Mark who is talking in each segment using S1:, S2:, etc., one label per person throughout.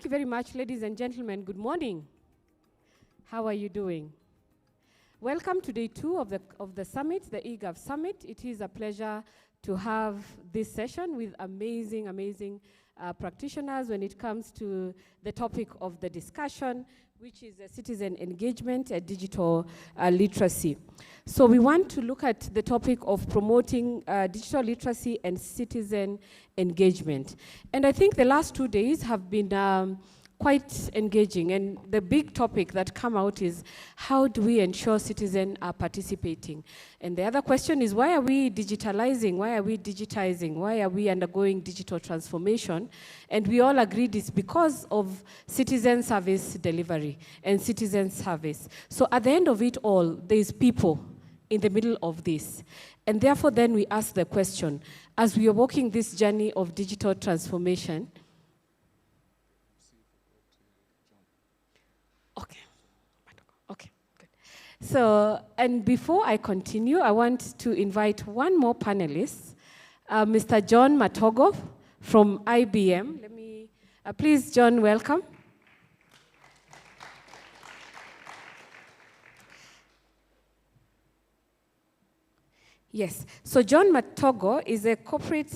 S1: you very much, ladies and gentlemen. Good morning. How are you doing? Welcome to day 2 of the summit, the eGov Summit. It is a pleasure to have this session with amazing practitioners when it comes to the topic of the discussion, which is citizen engagement and digital literacy. So we want to look at the topic of promoting digital literacy and citizen engagement. And I think the last 2 days have been quite engaging, and the big topic that come out is how do we ensure citizens are participating? And the other question is, why are we digitalizing? Why are we digitizing? Why are we undergoing digital transformation? And we all agreed it's because of citizen service delivery and citizen service. So at the end of it all, there is people in the middle of this. And therefore then we ask the question, as we are walking this journey of digital transformation, Okay, good. So, and before I continue, I want to invite one more panelist, Mr. John Matogo from IBM. Let me, please, John, welcome. Yes, so John Matogo is a corporate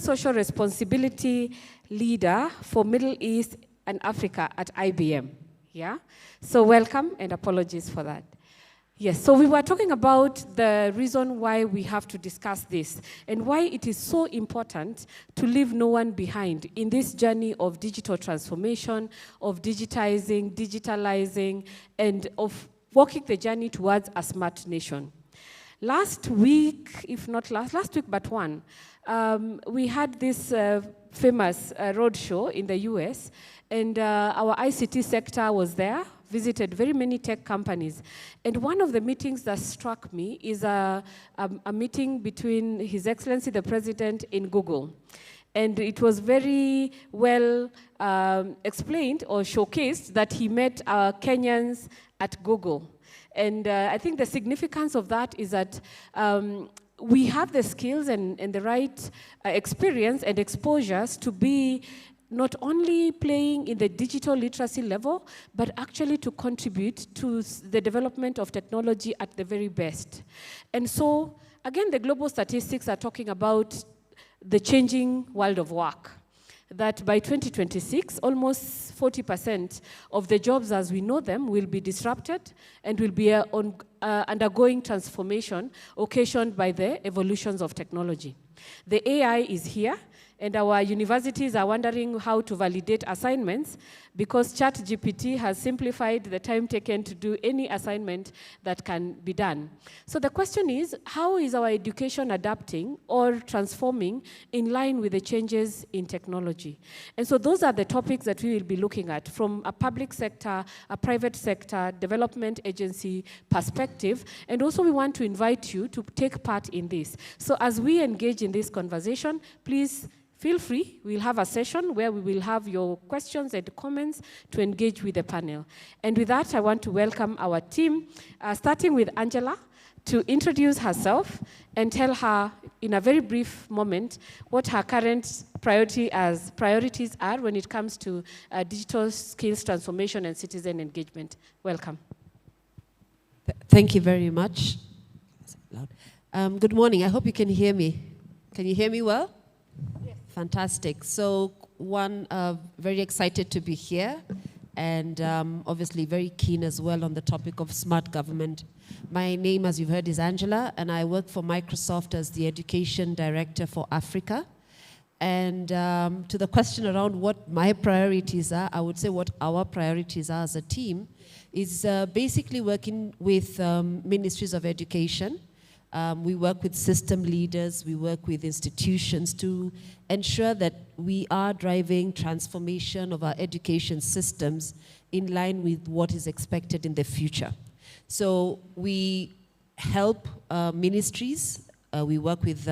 S1: social responsibility leader for Middle East and Africa at IBM. Yeah? So welcome, and apologies for that. Yes, so we were talking about the reason why we have to discuss this and why it is so important to leave no one behind in this journey of digital transformation, of digitalizing, and of walking the journey towards a smart nation. Last week, if not last week but one, we had this famous roadshow in the US, and our ICT sector was there, visited very many tech companies. And one of the meetings that struck me is a meeting between His Excellency the President in Google. And it was very well explained or showcased that he met Kenyans at Google. And I think the significance of that is that we have the skills and the right experience and exposures to be not only playing in the digital literacy level, but actually to contribute to the development of technology at the very best. And so, again, the global statistics are talking about the changing world of work, that by 2026, almost 40% of the jobs as we know them will be disrupted and will be undergoing transformation occasioned by the evolutions of technology. The AI is here, and our universities are wondering how to validate assignments because ChatGPT has simplified the time taken to do any assignment that can be done. So the question is, how is our education adapting or transforming in line with the changes in technology? And so those are the topics that we will be looking at from a public sector, a private sector, development agency perspective. And also we want to invite you to take part in this. So as we engage in this conversation, please feel free. We'll have a session where we will have your questions and comments to engage with the panel. And with that, I want to welcome our team, starting with Angela, to introduce herself and tell her in a very brief moment what her current priorities are when it comes to digital skills transformation and citizen engagement. Welcome.
S2: Thank you very much. Good morning. I hope you can hear me. Can you hear me well? Yes. Fantastic. So, very excited to be here, and obviously very keen as well on the topic of smart government. My name, as you've heard, is Angela, and I work for Microsoft as the Education Director for Africa. And to the question around what my priorities are, I would say what our priorities are as a team is basically working with ministries of education. We work with system leaders, we work with institutions to ensure that we are driving transformation of our education systems in line with what is expected in the future. So we help ministries, we work with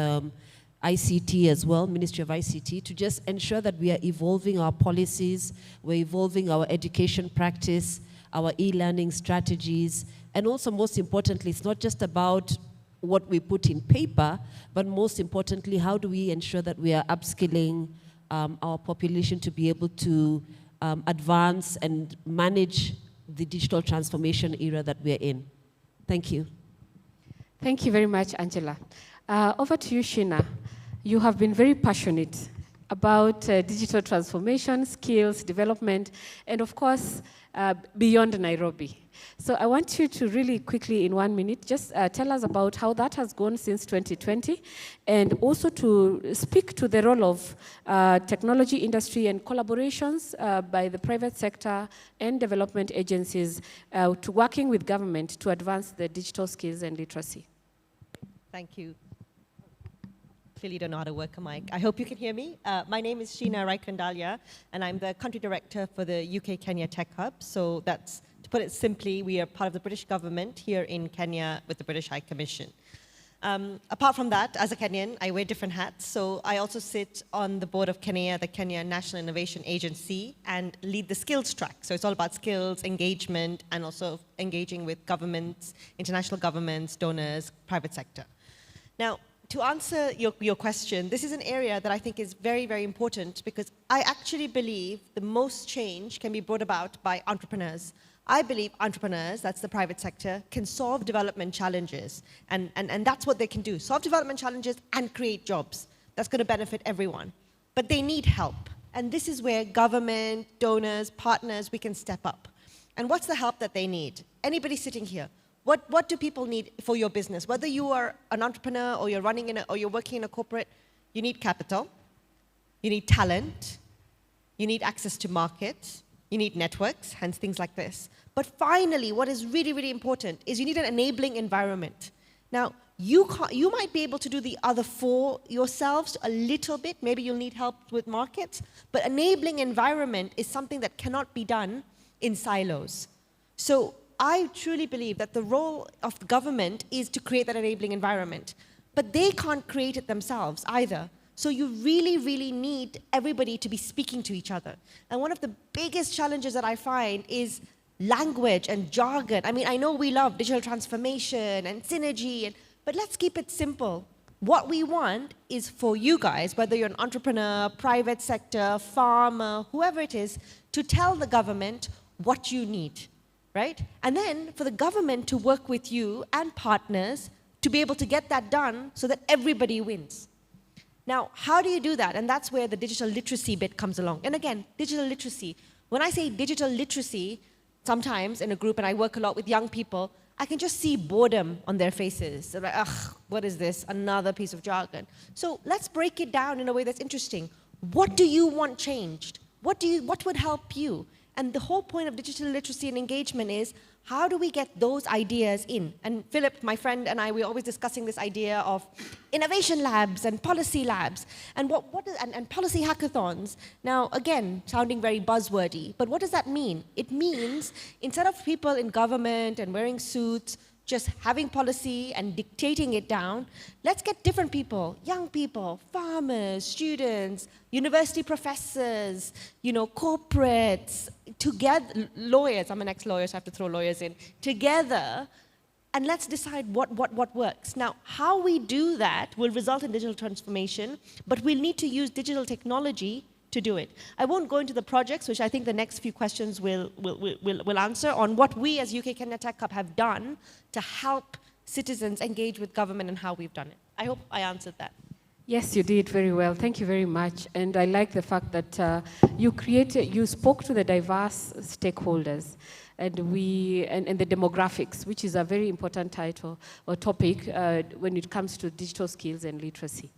S2: ICT as well, Ministry of ICT, to just ensure that we are evolving our policies, we're evolving our education practice, our e-learning strategies, and also most importantly, it's not just about what we put in paper, but most importantly, how do we ensure that we are upskilling our population to be able to advance and manage the digital transformation era that we're in. Thank you.
S1: Thank you very much, Angela. Over to you, Sheena. You have been very passionate about digital transformation, skills, development, and of course, beyond Nairobi. So I want you to really quickly, in 1 minute, just tell us about how that has gone since 2020, and also to speak to the role of technology industry and collaborations by the private sector and development agencies to working with government to advance the digital skills and literacy.
S3: Thank you. Clearly don't know how to work a mic. I hope you can hear me. My name is Sheena Raikandalia, and I'm the country director for the UK-Kenya Tech Hub. So that's, to put it simply, we are part of the British government here in Kenya with the British High Commission. Apart from that, as a Kenyan, I wear different hats. So I also sit on the board of Kenya, the Kenya National Innovation Agency, and lead the skills track. So it's all about skills, engagement, and also engaging with governments, international governments, donors, private sector. Now, to answer your question, this is an area that I think is very, very important because I actually believe the most change can be brought about by entrepreneurs. I believe entrepreneurs, that's the private sector, can solve development challenges. And that's what they can do, solve development challenges and create jobs. That's going to benefit everyone. But they need help. And this is where government, donors, partners, we can step up. And what's the help that they need? Anybody sitting here, what do people need for your business? Whether you are an entrepreneur or you're running or you're working in a corporate, you need capital, you need talent, you need access to market, you need networks, hence things like this. But finally, what is really, really important is you need an enabling environment. Now, you might be able to do the other four yourselves a little bit. Maybe you'll need help with markets. But enabling environment is something that cannot be done in silos. So I truly believe that the role of the government is to create that enabling environment. But they can't create it themselves either. So you really, really need everybody to be speaking to each other. And one of the biggest challenges that I find is language and jargon. I mean, I know we love digital transformation and synergy, but let's keep it simple. What we want is for you guys, whether you're an entrepreneur, private sector, farmer, whoever it is, to tell the government what you need, right? And then for the government to work with you and partners to be able to get that done so that everybody wins. Now, how do you do that? And that's where the digital literacy bit comes along. And again, digital literacy. When I say digital literacy, sometimes in a group, and I work a lot with young people, I can just see boredom on their faces. They're like, ugh, what is this? Another piece of jargon. So let's break it down in a way that's interesting. What do you want changed? What would help you? And the whole point of digital literacy and engagement is, how do we get those ideas in? And Philip, my friend, and I, we're always discussing this idea of innovation labs and policy labs and and policy hackathons. Now, again, sounding very buzzwordy, but what does that mean? It means instead of people in government and wearing suits, just having policy and dictating it down, let's get different people, young people, farmers, students, university professors, corporates, together, lawyers, I'm an ex-lawyer, so I have to throw lawyers in, together, and let's decide what works. Now, how we do that will result in digital transformation, but we'll need to use digital technology to do it. I won't go into the projects, which I think the next few questions will answer, on what we as UK Kenya Tech Hub have done to help citizens engage with government and how we've done it. I hope I answered that.
S1: Yes, you did very well. Thank you very much. And I like the fact that you spoke to the diverse stakeholders and the demographics, which is a very important title or topic when it comes to digital skills and literacy.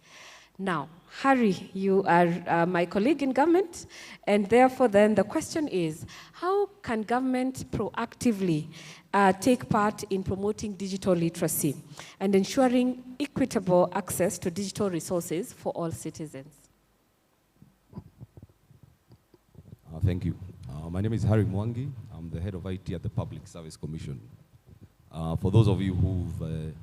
S1: Now, Harry, you are my colleague in government, and therefore then the question is, how can government proactively take part in promoting digital literacy and ensuring equitable access to digital resources for all citizens?
S4: Thank you. My name is Harry Mwangi. I'm the head of IT at the Public Service Commission. For those of you who've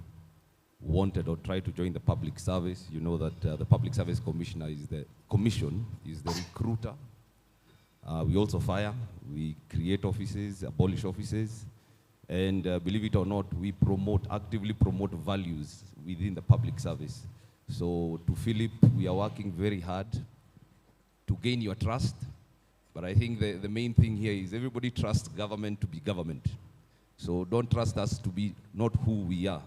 S4: wanted or tried to join the public service, you know that the Public Service Commissioner is the recruiter. We also fire, we create offices, abolish offices, And believe it or not, we actively promote values within the public service. So to Philip, we are working very hard to gain your trust. But I think the main thing here is everybody trusts government to be government. So don't trust us to be not who we are.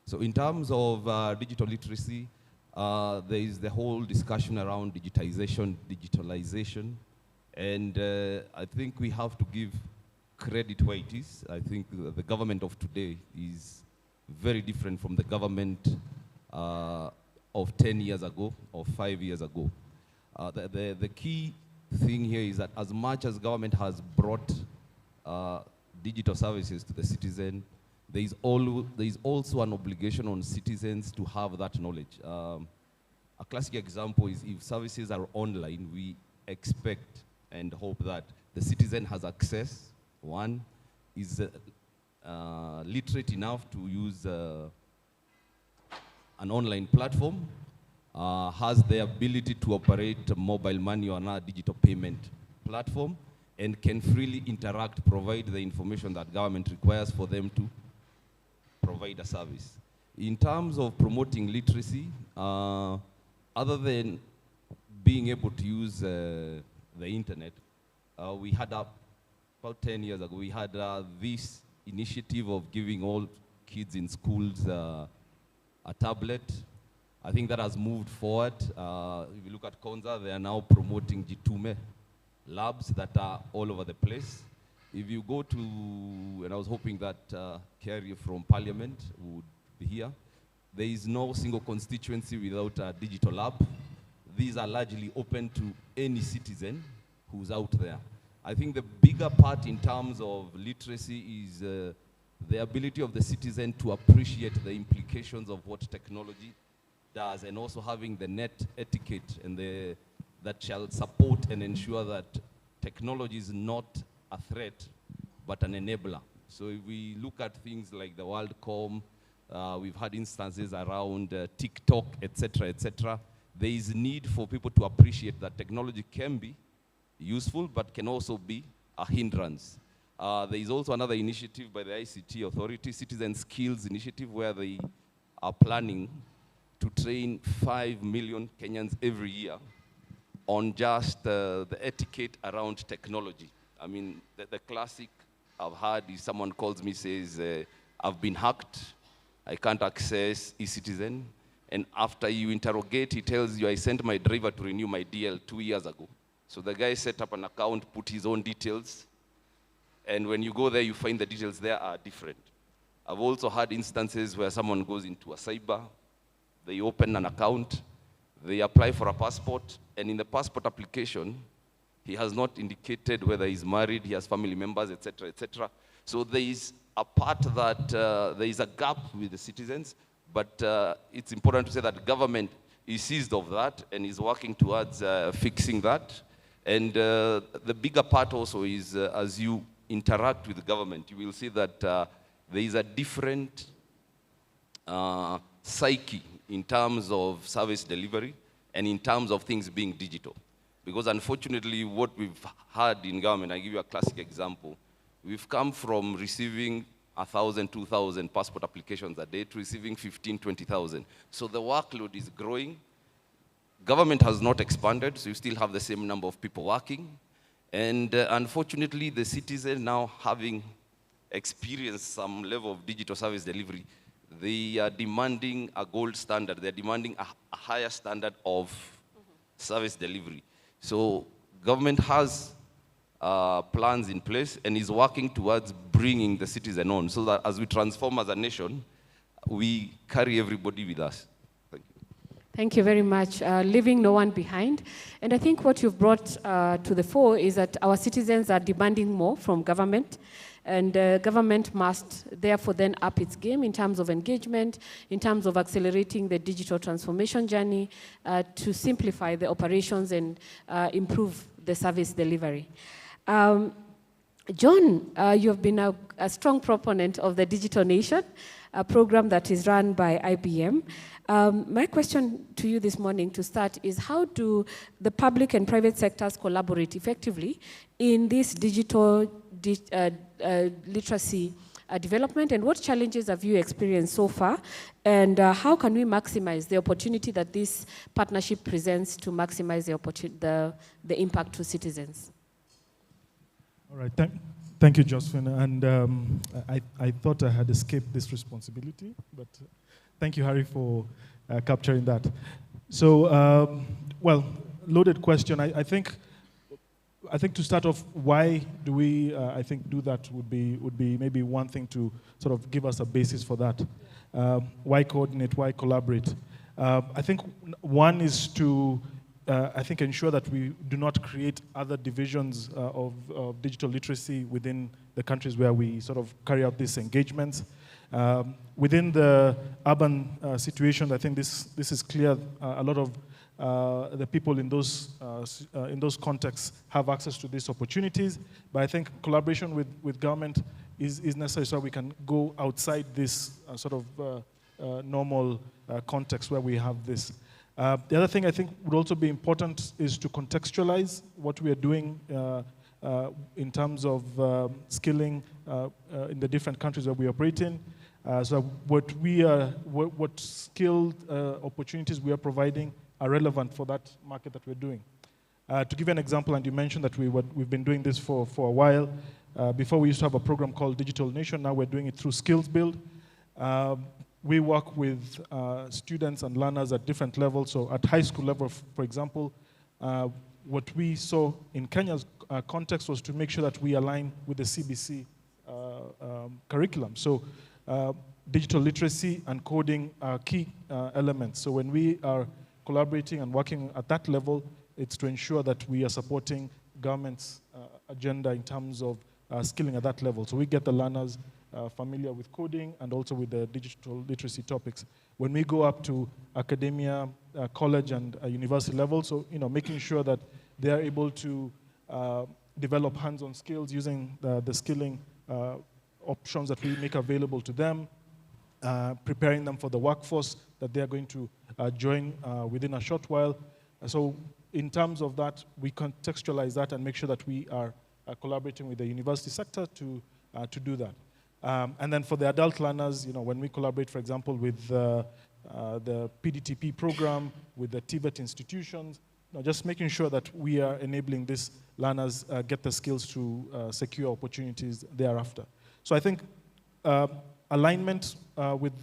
S4: So in terms of digital literacy, there is the whole discussion around digitalization. And I think we have to give credit where it is. I think the government of today is very different from the government of 10 years ago or 5 years ago. The key thing here is that as much as government has brought digital services to the citizen, there is also an obligation on citizens to have that knowledge. A classic example is if services are online, we expect and hope that the citizen has access, one, is literate enough to use an online platform, has the ability to operate mobile money or another digital payment platform, and can freely interact, provide the information that government requires for them to provide a service. In terms of promoting literacy, other than being able to use the internet, we had about 10 years ago, we had this initiative of giving all kids in schools a tablet. I think that has moved forward. If you look at Konza, they are now promoting Jitume labs that are all over the place. If you go to, and I was hoping that Kerry from Parliament would be here, there is no single constituency without a digital lab. These are largely open to any citizen who's out there. I think the bigger part in terms of literacy is the ability of the citizen to appreciate the implications of what technology does, and also having the net etiquette and that shall support and ensure that technology is not a threat, but an enabler. So if we look at things like the WorldCom, we've had instances around TikTok, et cetera, there is need for people to appreciate that technology can be useful, but can also be a hindrance. There is also another initiative by the ICT Authority, Citizen Skills Initiative, where they are planning to train 5 million Kenyans every year on just the etiquette around technology. I mean, the classic I've had is someone calls me, says, I've been hacked, I can't access eCitizen, and after you interrogate, he tells you, I sent my driver to renew my DL 2 years ago. So the guy set up an account, put his own details, and when you go there, you find the details there are different. I've also had instances where someone goes into a cyber, they open an account, they apply for a passport, and in the passport application, he has not indicated whether he's married, he has family members, et cetera. So there is a part that there is a gap with the citizens, but it's important to say that government is seized of that and is working towards fixing that. And the bigger part also is as you interact with the government, you will see that there is a different psyche in terms of service delivery and in terms of things being digital. Because unfortunately, what we've had in government, I give you a classic example, we've come from receiving 1,000, 2,000 passport applications a day to receiving 15, 20,000. So the workload is growing. Government has not expanded, so you still have the same number of people working. And unfortunately, the citizen now having experienced some level of digital service delivery, they are demanding a gold standard. They're demanding a higher standard of service delivery. So government has plans in place and is working towards bringing the citizen on so that as we transform as a nation, we carry everybody with us. Thank you.
S1: Thank you very much. Leaving no one behind. And I think what you've brought to the fore is that our citizens are demanding more from government. And government must therefore then up its game in terms of engagement, in terms of accelerating the digital transformation journey to simplify the operations and improve the service delivery. John, you have been a strong proponent of the Digital Nation, a program that is run by IBM. My question to you this morning to start is how do the public and private sectors collaborate effectively in this digital literacy development, and what challenges have you experienced so far, and how can we maximize the opportunity that this partnership presents to maximize the impact to citizens?
S5: All right, thank you, Josephine. And I thought I had escaped this responsibility, but thank you, Harry, for capturing that. So, well, loaded question. I think to start off, why do we, I think, do that would be maybe one thing to sort of give us a basis for that. Why coordinate? Why collaborate? I think one is to, I think, ensure that we do not create other divisions of digital literacy within the countries where we sort of carry out these engagements. Within the urban situation, I think this is clear. A lot of the people in those contexts have access to these opportunities, but I think collaboration with government is necessary so we can go outside this sort of normal context where we have this. The other thing I think would also be important is to contextualize what we are doing in terms of skilling in the different countries that we operate in. So what skilled opportunities we are providing are relevant for that market that we're doing. To give you an example, and you mentioned that we've been doing this for a while. Before we used to have a program called Digital Nation. Now we're doing it through Skills Build. We work with students and learners at different levels. So at high school level, for example, what we saw in Kenya's context was to make sure that we align with the CBC curriculum. So digital literacy and coding are key elements. So when we are collaborating and working at that level, it's to ensure that we are supporting government's agenda in terms of skilling at that level. So we get the learners familiar with coding and also with the digital literacy topics. When we go up to academia, college and university level, so making sure that they are able to develop hands-on skills using the skilling options that we make available to them, preparing them for the workforce that they are going to join within a short while. So in terms of that, we contextualize that and make sure that we are collaborating with the university sector to do that. And then for the adult learners, when we collaborate, for example, with the PDTP program, with the TVET institutions, just making sure that we are enabling these learners get the skills to secure opportunities thereafter. So I think alignment with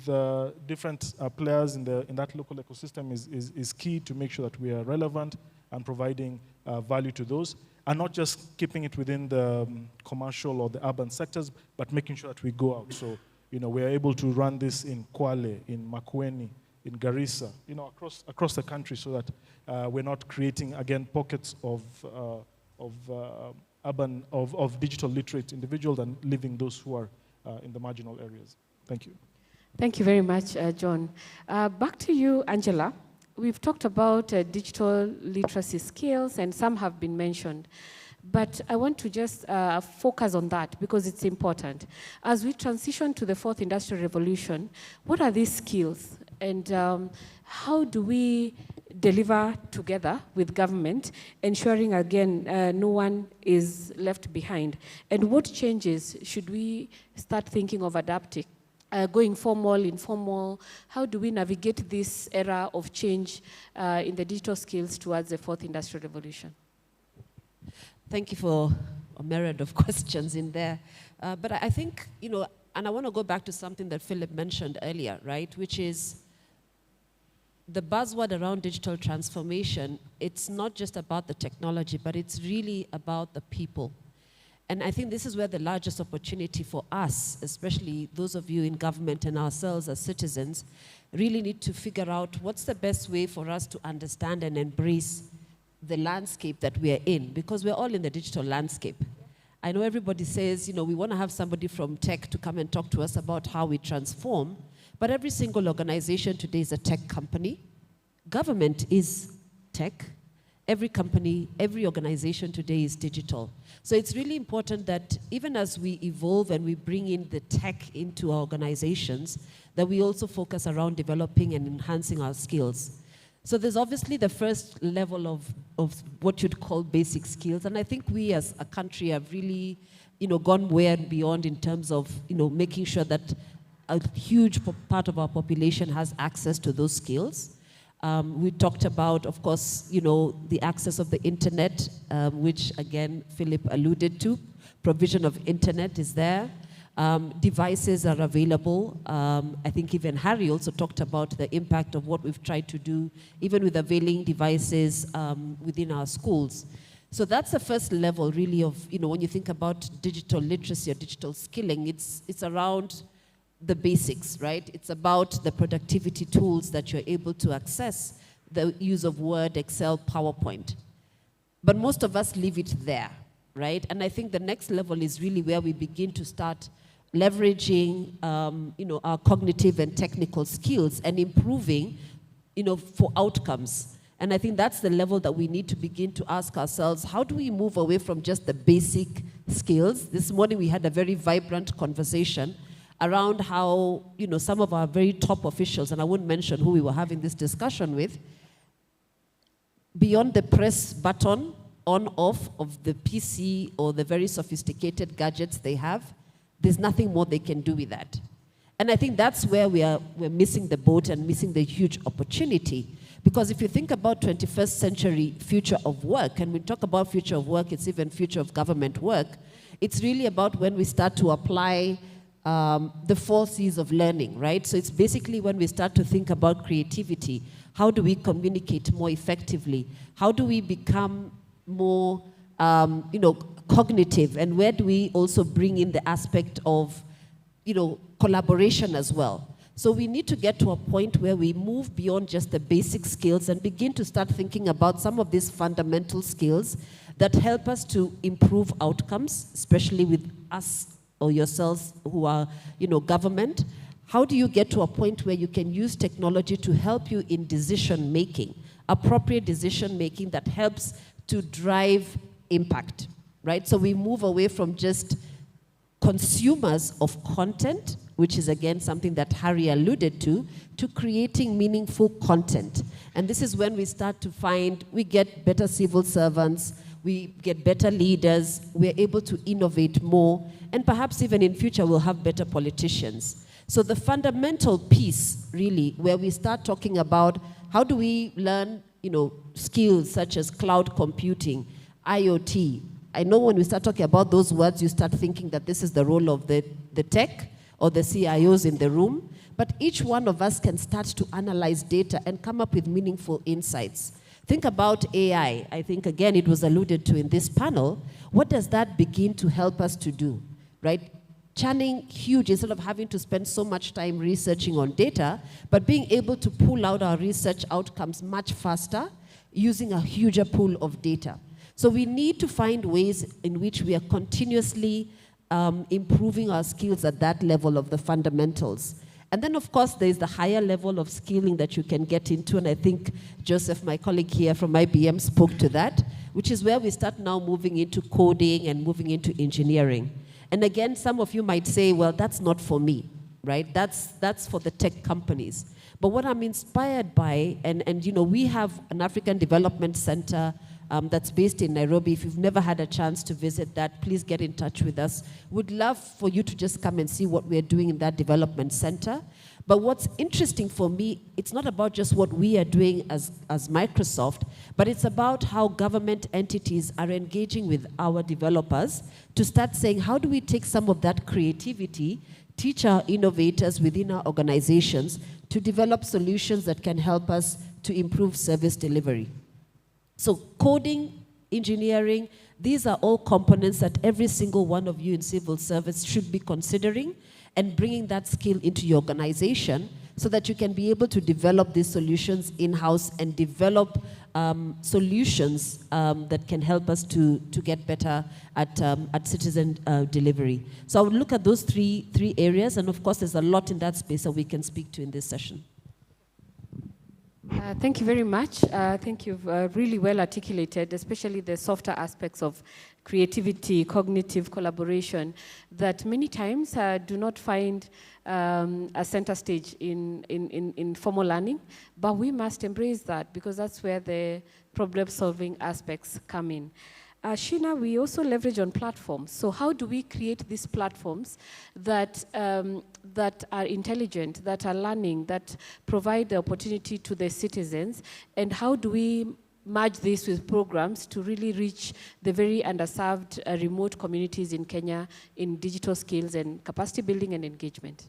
S5: different players in that local ecosystem is key to make sure that we are relevant and providing value to those, and not just keeping it within the commercial or the urban sectors, but making sure that we go out. So, we are able to run this in Kwale, in Makueni, in Garissa, across the country, so that we're not creating, again, pockets of digital literate individuals and leaving those who are in the marginal areas. Thank you.
S1: Thank you very much, John. Back to you, Angela. We've talked about digital literacy skills, and some have been mentioned. But I want to just focus on that because it's important. As we transition to the fourth industrial revolution, what are these skills? And how do we deliver together with government, ensuring, again, no one is left behind? And what changes should we start thinking of adapting? Going formal, informal, how do we navigate this era of change in the digital skills towards the fourth industrial revolution?
S2: Thank you for a myriad of questions in there. But I think, and I want to go back to something that Philip mentioned earlier, right, which is the buzzword around digital transformation. It's not just about the technology, but it's really about the people. And I think this is where the largest opportunity for us, especially those of you in government and ourselves as citizens, really need to figure out what's the best way for us to understand and embrace the landscape that we are in, because we're all in the digital landscape. I know everybody says, we want to have somebody from tech to come and talk to us about how we transform, but every single organization today is a tech company. Government is tech. Every company, every organization today is digital. So it's really important that even as we evolve and we bring in the tech into our organizations, that we also focus around developing and enhancing our skills. So there's obviously the first level of what you'd call basic skills. And I think we as a country have really, gone way and beyond in terms of, making sure that a huge part of our population has access to those skills. We talked about, of course, the access of the internet, which again, Philip alluded to. Provision of internet is there. Devices are available. I think even Harry also talked about the impact of what we've tried to do, even with availing devices within our schools. So that's the first level, really, of, when you think about digital literacy or digital skilling, it's around the basics, right? It's about the productivity tools that you're able to access, the use of Word, Excel, PowerPoint. But most of us leave it there, right? And I think the next level is really where we begin to start leveraging, our cognitive and technical skills and improving, for outcomes. And I think that's the level that we need to begin to ask ourselves, how do we move away from just the basic skills? This morning we had a very vibrant conversation around how, some of our very top officials, and I wouldn't mention who we were having this discussion with, beyond the press button on-off of the PC or the very sophisticated gadgets they have, there's nothing more they can do with that. And I think that's where we're missing the boat and missing the huge opportunity. Because if you think about 21st century future of work, and we talk about future of work, it's even future of government work, it's really about when we start to apply the 4 C's of learning, right? So it's basically when we start to think about creativity. How do we communicate more effectively? How do we become more, cognitive? And where do we also bring in the aspect of, collaboration as well? So we need to get to a point where we move beyond just the basic skills and begin to start thinking about some of these fundamental skills that help us to improve outcomes, especially with us or yourselves who are, government. How do you get to a point where you can use technology to help you in decision making, appropriate decision making that helps to drive impact, right? So we move away from just consumers of content, which is again something that Harry alluded to creating meaningful content. And this is when we start to find we get better civil servants, we get better leaders, we're able to innovate more, and perhaps even in future we'll have better politicians. So the fundamental piece, really, where we start talking about how do we learn, skills such as cloud computing, IoT. I know when we start talking about those words, you start thinking that this is the role of the tech or the CIOs in the room, but each one of us can start to analyze data and come up with meaningful insights. Think about AI. I think, again, it was alluded to in this panel. What does that begin to help us to do, right? Churning huge, instead of having to spend so much time researching on data, but being able to pull out our research outcomes much faster using a huger pool of data. So we need to find ways in which we are continuously improving our skills at that level of the fundamentals. And then, of course, there's the higher level of skilling that you can get into, and I think Joseph, my colleague here from IBM, spoke to that, which is where we start now moving into coding and moving into engineering. And again, some of you might say, well, that's not for me, right? That's for the tech companies. But what I'm inspired by, and we have an African Development Center that's based in Nairobi. If you've never had a chance to visit that, please get in touch with us. We'd love for you to just come and see what we're doing in that development center. But what's interesting for me, it's not about just what we are doing as Microsoft, but it's about how government entities are engaging with our developers to start saying, how do we take some of that creativity, teach our innovators within our organizations to develop solutions that can help us to improve service delivery. So coding, engineering, these are all components that every single one of you in civil service should be considering and bringing that skill into your organization so that you can be able to develop these solutions in-house and develop solutions that can help us to get better at citizen delivery. So I would look at those three areas, and of course there's a lot in that space that we can speak to in this session.
S1: Thank you very much. I think you've really well articulated, especially the softer aspects of creativity, cognitive collaboration, that many times do not find a center stage in formal learning, but we must embrace that because that's where the problem-solving aspects come in. Sheena, we also leverage on platforms. So how do we create these platforms that, that are intelligent, that are learning, that provide the opportunity to the citizens? And how do we merge this with programs to really reach the very underserved remote communities in Kenya in digital skills and capacity building and engagement?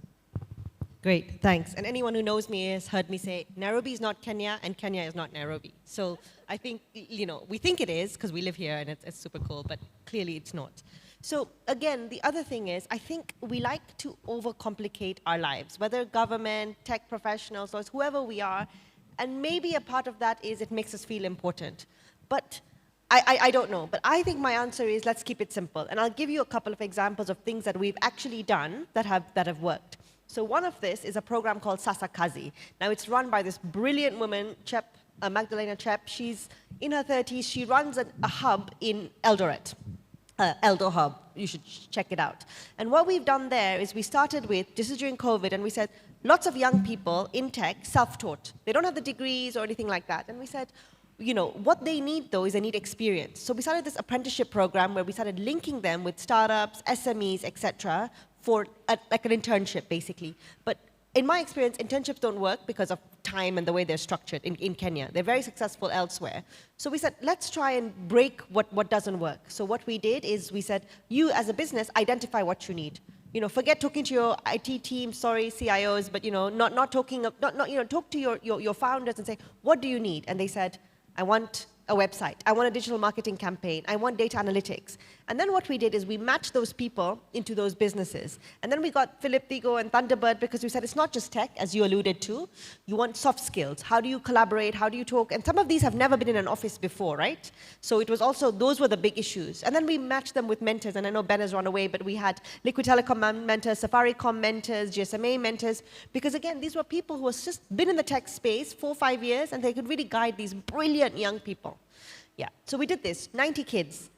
S3: Great, thanks. And anyone who knows me has heard me say, Nairobi is not Kenya, and Kenya is not Nairobi. So I think, we think it is, because we live here, and it's super cool, but clearly it's not. So again, the other thing is, I think we like to overcomplicate our lives, whether government, tech professionals, or whoever we are, and maybe a part of that is it makes us feel important. But I don't know, but I think my answer is let's keep it simple. And I'll give you a couple of examples of things that we've actually done that have worked. So one of this is a program called Sasa Kazi. Now it's run by this brilliant woman, Magdalena Chep. She's in her 30s. She runs a hub in Eldoret, Eldo Hub. You should check it out. And what we've done there is we started with, this is during COVID, and we said, lots of young people in tech, self-taught. They don't have the degrees or anything like that. And we said, what they need, though, is they need experience. So we started this apprenticeship program where we started linking them with startups, SMEs, etc., for like an internship, basically. But in my experience, internships don't work because of time and the way they're structured in Kenya. They're very successful elsewhere. So we said, let's try and break what doesn't work. So what we did is we said, you as a business, identify what you need. Forget talking to your IT team, sorry, CIOs, but talk to your founders and say, what do you need? And they said, I want a website. I want a digital marketing campaign. I want data analytics. And then what we did is we matched those people into those businesses. And then we got Philip Thigo and Thunderbird because we said it's not just tech, as you alluded to. You want soft skills. How do you collaborate? How do you talk? And some of these have never been in an office before, right? So it was also, those were the big issues. And then we matched them with mentors. And I know Ben has run away, but we had Liquid Telecom mentors, Safaricom mentors, GSMA mentors. Because again, these were people who have just been in the tech space 4 or 5 years, and they could really guide these brilliant young people. Yeah, so we did this, 90 kids.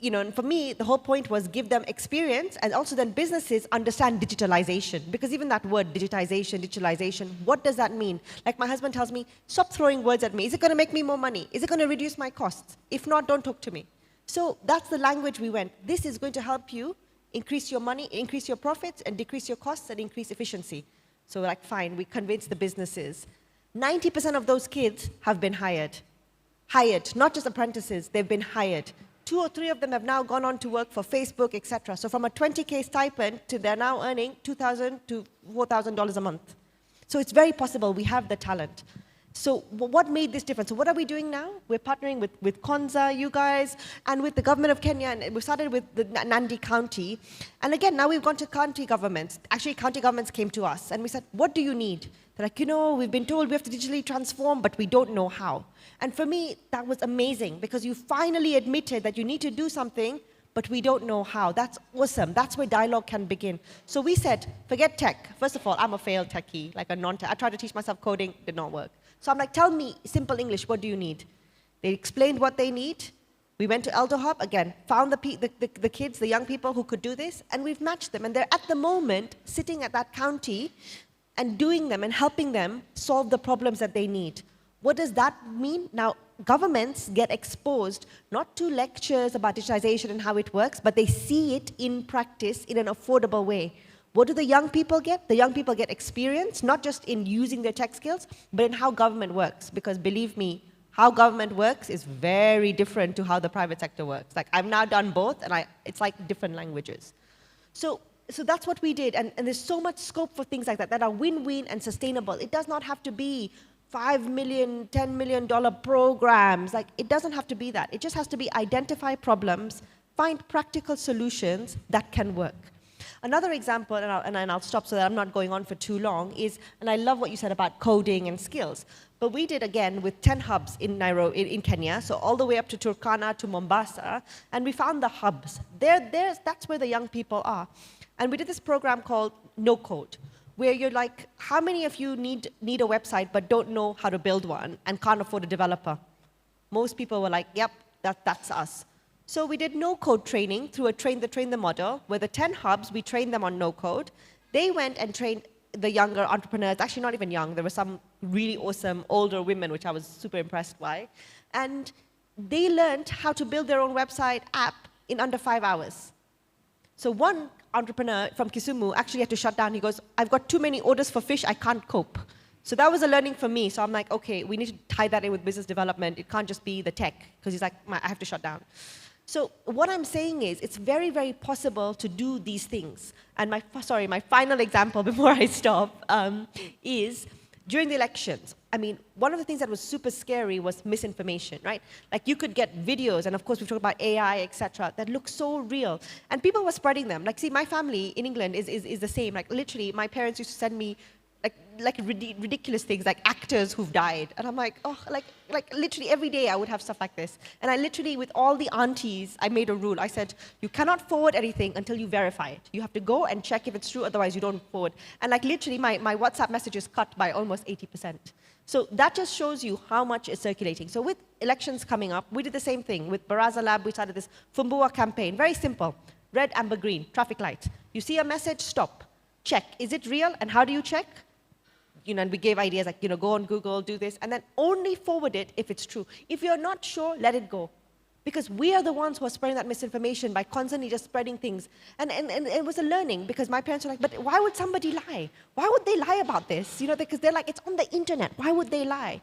S3: And for me, the whole point was give them experience, and also then businesses understand digitalization. Because even that word, digitalization, what does that mean? Like my husband tells me, stop throwing words at me. Is it going to make me more money? Is it going to reduce my costs? If not, don't talk to me. So that's the language we went. This is going to help you increase your money, increase your profits, and decrease your costs, and increase efficiency. So like, fine, we convinced the businesses. 90% of those kids have been hired. Not just apprentices, they've been hired. 2 or 3 of them have now gone on to work for Facebook, etc. So from a 20K stipend to they're now earning $2,000 to $4,000 a month. So it's very possible we have the talent. So what made this difference? So what are we doing now? We're partnering with Konza, you guys, and with the government of Kenya, and we started with the Nandi County. And again, now we've gone to county governments. Actually, county governments came to us, and we said, what do you need? They're like, we've been told we have to digitally transform, but we don't know how. And for me, that was amazing, because you finally admitted that you need to do something, but we don't know how. That's awesome. That's where dialogue can begin. So we said, forget tech. First of all, I'm a failed techie, like a non-tech. I tried to teach myself coding, did not work. So I'm like, tell me, simple English, what do you need? They explained what they need. We went to Eldo Hub, again, found the kids, the young people who could do this, and we've matched them. And they're at the moment sitting at that county and doing them and helping them solve the problems that they need. What does that mean? Now, governments get exposed not to lectures about digitization and how it works, but they see it in practice in an affordable way. What do the young people get? The young people get experience, not just in using their tech skills, but in how government works. Because believe me, how government works is very different to how the private sector works. Like, I've now done both, and it's like different languages. So that's what we did, and there's so much scope for things like that are win-win and sustainable. It does not have to be $5 million, $10 million programs. Like, it doesn't have to be that. It just has to be identify problems, find practical solutions that can work. Another example, and I'll stop so that I'm not going on for too long, is, and I love what you said about coding and skills, but we did, again, with 10 hubs in Nairobi, in Kenya, so all the way up to Turkana, to Mombasa, and we found the hubs. That's where the young people are. And we did this program called No Code, where you're like, how many of you need a website but don't know how to build one and can't afford a developer? Most people were like, yep, that's us. So we did no-code training through a train the model, where the 10 hubs, we trained them on no-code. They went and trained the younger entrepreneurs, actually not even young, there were some really awesome older women, which I was super impressed by. And they learned how to build their own website app in under 5 hours. So one entrepreneur from Kisumu actually had to shut down. He goes, I've got too many orders for fish, I can't cope. So that was a learning for me. So I'm like, okay, we need to tie that in with business development. It can't just be the tech, because he's like, I have to shut down. So what I'm saying is, it's very, very possible to do these things. And my final example before I stop is during the elections. I mean, one of the things that was super scary was misinformation, right? Like you could get videos, and of course we've talked about AI, etc., that look so real. And people were spreading them. Like, see, my family in England is the same. Like, literally, my parents used to send me ridiculous things, like actors who've died. And I'm like, oh, like literally every day I would have stuff like this. And I literally, with all the aunties, I made a rule. I said, you cannot forward anything until you verify it. You have to go and check if it's true, otherwise you don't forward. And like literally, my WhatsApp message is cut by almost 80%. So that just shows you how much is circulating. So with elections coming up, we did the same thing. With Baraza Lab, we started this Fumbua campaign. Very simple. Red, amber, green, traffic light. You see a message, stop. Check. Is it real? And how do you check? And we gave ideas like, go on Google, do this, and then only forward it if it's true. If you're not sure, let it go. Because we are the ones who are spreading that misinformation by constantly just spreading things. And it was a learning, because my parents were like, but why would somebody lie? Why would they lie about this? Because they're like, it's on the internet. Why would they lie?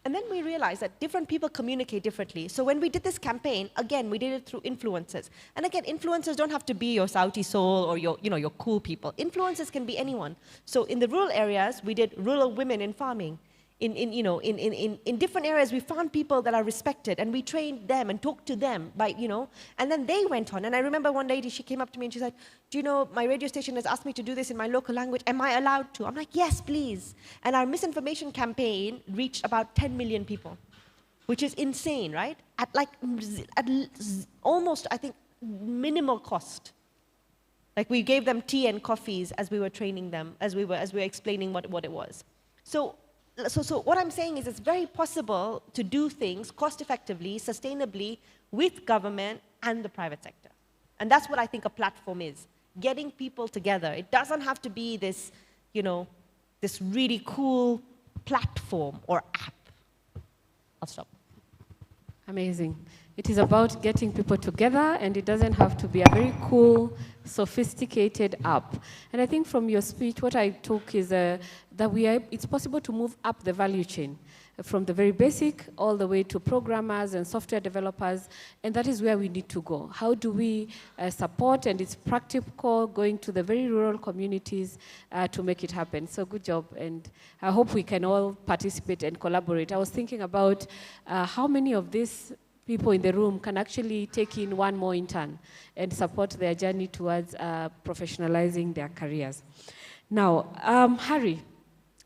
S3: And then we realized that different people communicate differently. So when we did this campaign, again, we did it through influencers. And again, influencers don't have to be your Saudi soul or your cool people. Influencers can be anyone. So in the rural areas, we did rural women in farming. In different areas, we found people that are respected, and we trained them and talked to them and then they went on. And I remember one lady, she came up to me and she said, do you know, my radio station has asked me to do this in my local language. Am I allowed to? I'm like, yes, please. And our misinformation campaign reached about 10 million people, which is insane, right? At almost, I think, minimal cost. Like we gave them tea and coffees as we were training them, as we were explaining what it was. So what I'm saying is, it's very possible to do things cost-effectively, sustainably, with government and the private sector. And that's what I think a platform is, getting people together. It doesn't have to be this, this really cool platform or app. I'll stop.
S1: Amazing. It is about getting people together, and it doesn't have to be a very cool, sophisticated app. And I think from your speech, what I took is that it's possible to move up the value chain, from the very basic all the way to programmers and software developers, and that is where we need to go. How do we support, and it's practical, going to the very rural communities to make it happen. So good job, and I hope we can all participate and collaborate. I was thinking about how many of these people in the room can actually take in one more intern and support their journey towards professionalizing their careers. Now, Harry,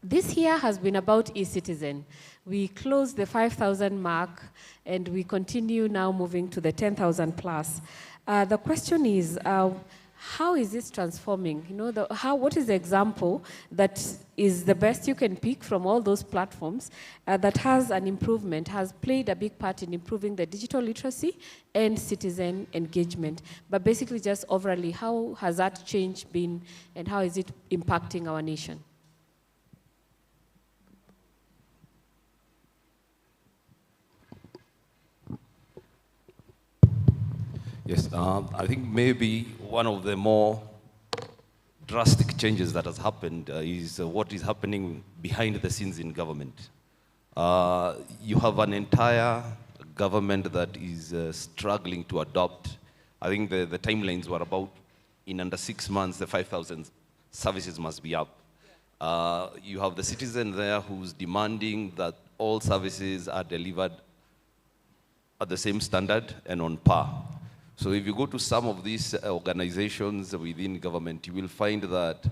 S1: this year has been about e-citizen. We closed the 5,000 mark, and we continue now moving to the 10,000 plus. The question is, how is this transforming? What is the example that is the best you can pick from all those platforms that has an improvement, has played a big part in improving the digital literacy and citizen engagement? But basically just overall, how has that change been, and how is it impacting our nation?
S4: Yes, I think maybe one of the more drastic changes that has happened is what is happening behind the scenes in government. You have an entire government that is struggling to adopt. I think the timelines were about, in under 6 months, the 5,000 services must be up. You have the citizen there who's demanding that all services are delivered at the same standard and on par. So if you go to some of these organizations within government, you will find that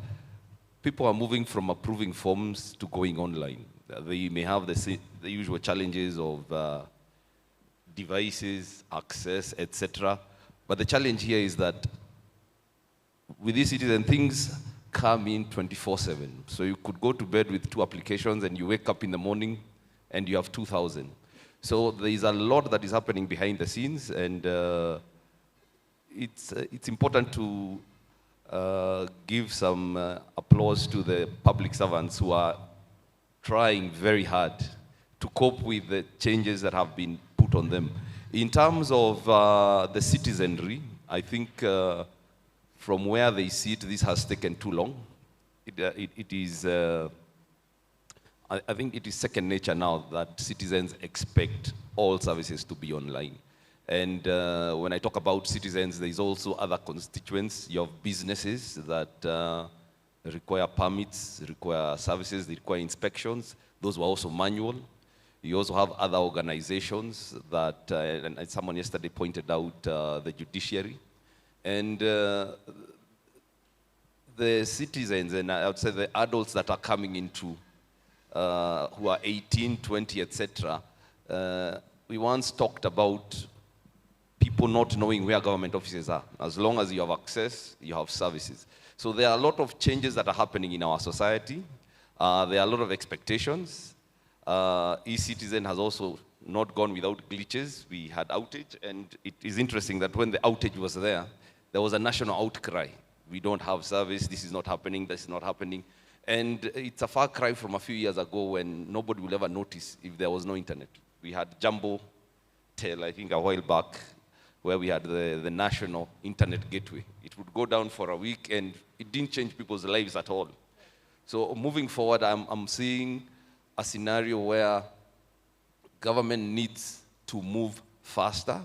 S4: people are moving from approving forms to going online. They may have the usual challenges of devices, access, etc. But the challenge here is that with these citizen things, come in 24/7. So you could go to bed with 2 applications and you wake up in the morning and you have 2,000. So there is a lot that is happening behind the scenes, and it's important to give some applause to the public servants who are trying very hard to cope with the changes that have been put on them. In terms of the citizenry, I think from where they sit, this has taken too long. I think it is second nature now that citizens expect all services to be online. And when I talk about citizens, there is also other constituents. You have businesses that require permits, require services, they require inspections. Those were also manual. You also have other organizations that, and someone yesterday pointed out the judiciary. And the citizens, and I would say the adults that are coming into, who are 18, 20, etc. We once talked about people not knowing where government offices are. As long as you have access, you have services. So there are a lot of changes that are happening in our society. There are a lot of expectations. E-Citizen has also not gone without glitches. We had outage, and it is interesting that when the outage was there was a national outcry. We don't have service, this is not happening, this is not happening. And it's a far cry from a few years ago when nobody will ever notice if there was no internet. We had Jumbo Tel, I think a while back, where we had the national internet gateway. It would go down for a week and it didn't change people's lives at all. So moving forward, I'm seeing a scenario where government needs to move faster.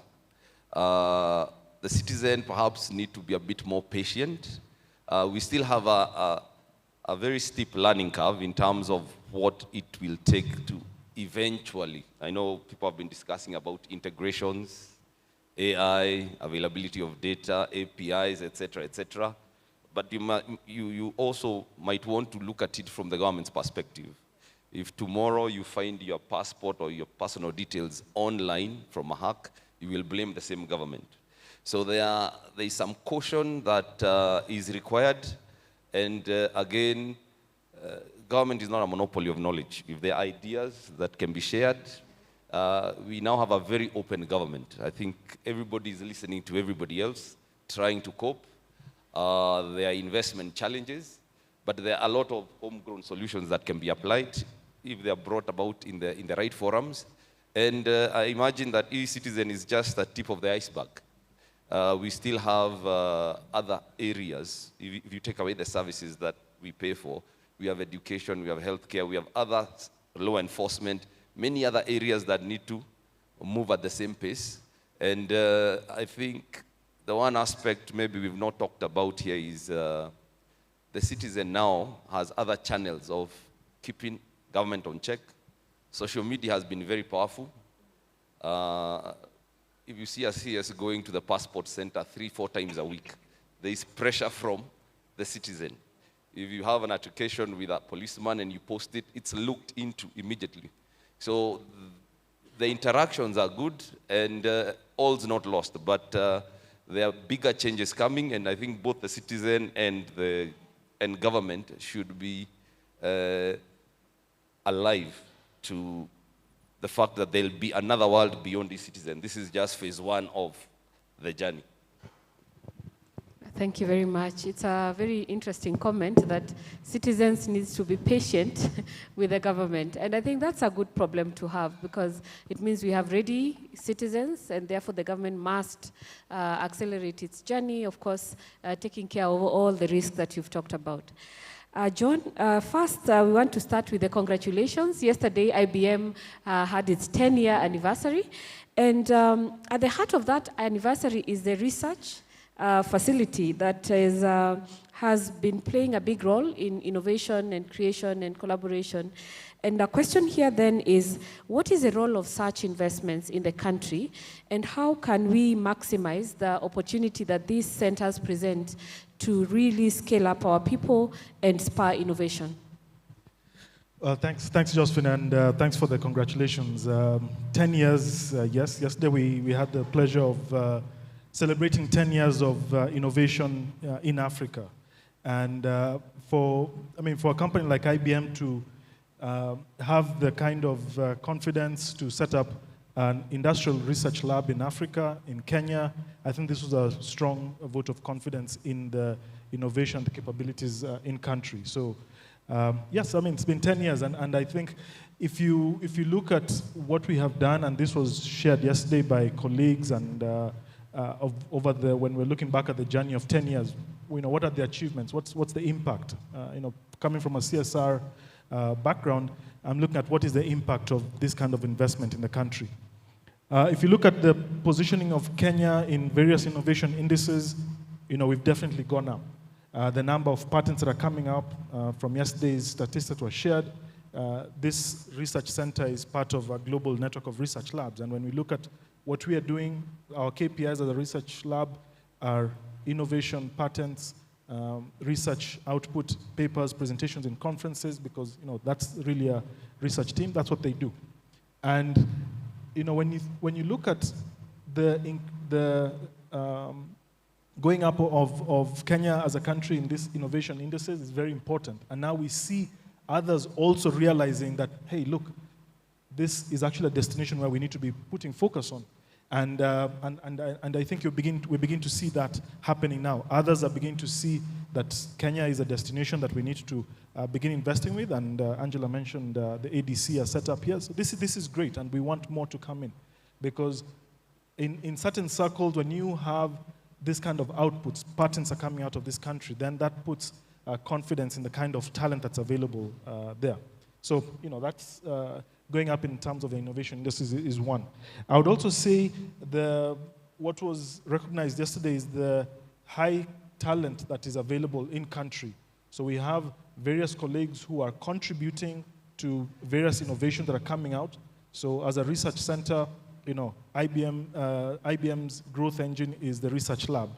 S4: The citizen perhaps need to be a bit more patient. We still have a very steep learning curve in terms of what it will take to eventually, I know people have been discussing about integrations, AI, availability of data, APIs, etc. But you also might want to look at it from the government's perspective. If tomorrow you find your passport or your personal details online from a hack, you will blame the same government. So there is some caution that is required. And again, government is not a monopoly of knowledge. If there are ideas that can be shared, we now have a very open government. I think everybody is listening to everybody else, trying to cope. There are investment challenges, but there are a lot of homegrown solutions that can be applied if they are brought about in the right forums. And I imagine that e-Citizen is just the tip of the iceberg. We still have other areas. If you take away the services that we pay for, we have education, we have healthcare, we have other law enforcement, many other areas that need to move at the same pace. And I think the one aspect maybe we've not talked about here is the citizen now has other channels of keeping government on check. Social media has been very powerful. If you see us going to the passport center 3-4 times a week, there is pressure from the citizen. If you have an altercation with a policeman and you post it, it's looked into immediately. So the interactions are good and all's not lost, but there are bigger changes coming, and I think both the citizen and government should be alive to the fact that there'll be another world beyond the citizen. This is just phase 1 of the journey.
S1: Thank you very much. It's a very interesting comment that citizens need to be patient with the government. And I think that's a good problem to have, because it means we have ready citizens, and therefore the government must accelerate its journey, of course, taking care of all the risks that you've talked about. John, first we want to start with the congratulations. Yesterday, IBM had its 10-year anniversary. And at the heart of that anniversary is the research facility that has been playing a big role in innovation and creation and collaboration. And the question here then is, what is the role of such investments in the country, and how can we maximize the opportunity that these centers present to really scale up our people and spur innovation?
S5: Thanks, Josephine, and thanks for the congratulations. 10 years, yes. Yesterday we had the pleasure of celebrating 10 years of innovation in Africa. And for a company like IBM to have the kind of confidence to set up an industrial research lab in Africa, in Kenya, I think this was a strong vote of confidence in the innovation, the capabilities in country. So yes, it's been 10 years, and I think if you look at what we have done, and this was shared yesterday by colleagues, and when we're looking back at the journey of 10 years, what are the achievements? What's the impact? Coming from a CSR background, I'm looking at what is the impact of this kind of investment in the country. If you look at the positioning of Kenya in various innovation indices, we've definitely gone up. The number of patents that are coming up from yesterday's statistics that were shared, this research center is part of a global network of research labs. And when we look at what we are doing, our KPIs as a research lab are innovation, patents, research output, papers, presentations in conferences, because that's really a research team. That's what they do. And when you look at the going up of Kenya as a country in this innovation indices is very important. And now we see others also realizing that, hey, look, this is actually a destination where we need to be putting focus on. And I think we begin to see that happening now. Others are beginning to see that Kenya is a destination that we need to begin investing with. And Angela mentioned the ADC are set up here. So this is great, and we want more to come in. Because in certain circles, when you have this kind of outputs, patents are coming out of this country, then that puts confidence in the kind of talent that's available there. So, that's going up in terms of the innovation. This is one. I would also say what was recognized yesterday is the high talent that is available in country. So we have various colleagues who are contributing to various innovations that are coming out. So as a research center, IBM's growth engine is the research lab,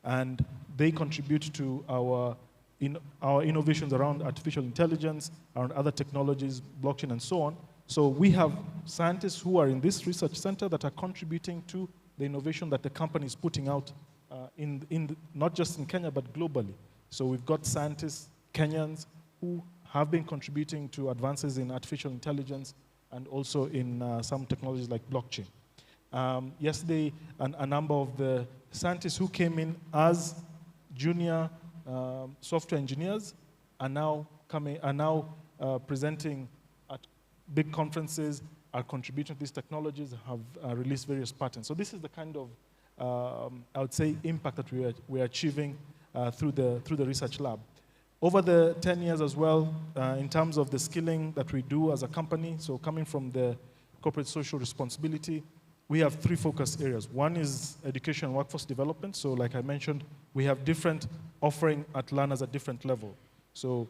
S5: and they contribute to our innovations around artificial intelligence, around other technologies, blockchain, and so on. So we have scientists who are in this research center that are contributing to the innovation that the company is putting out not just in Kenya, but globally. So we've got scientists, Kenyans, who have been contributing to advances in artificial intelligence and also in some technologies like blockchain. Yesterday, a number of the scientists who came in as junior software engineers are now presenting at big conferences, are contributing to these technologies, have released various patents. So this is the kind of, I would say, impact that we're achieving through the research lab. Over the 10 years as well, in terms of the skilling that we do as a company, so coming from the corporate social responsibility, we have 3 focus areas. One is education and workforce development. So like I mentioned, we have different offering at learners at different level. So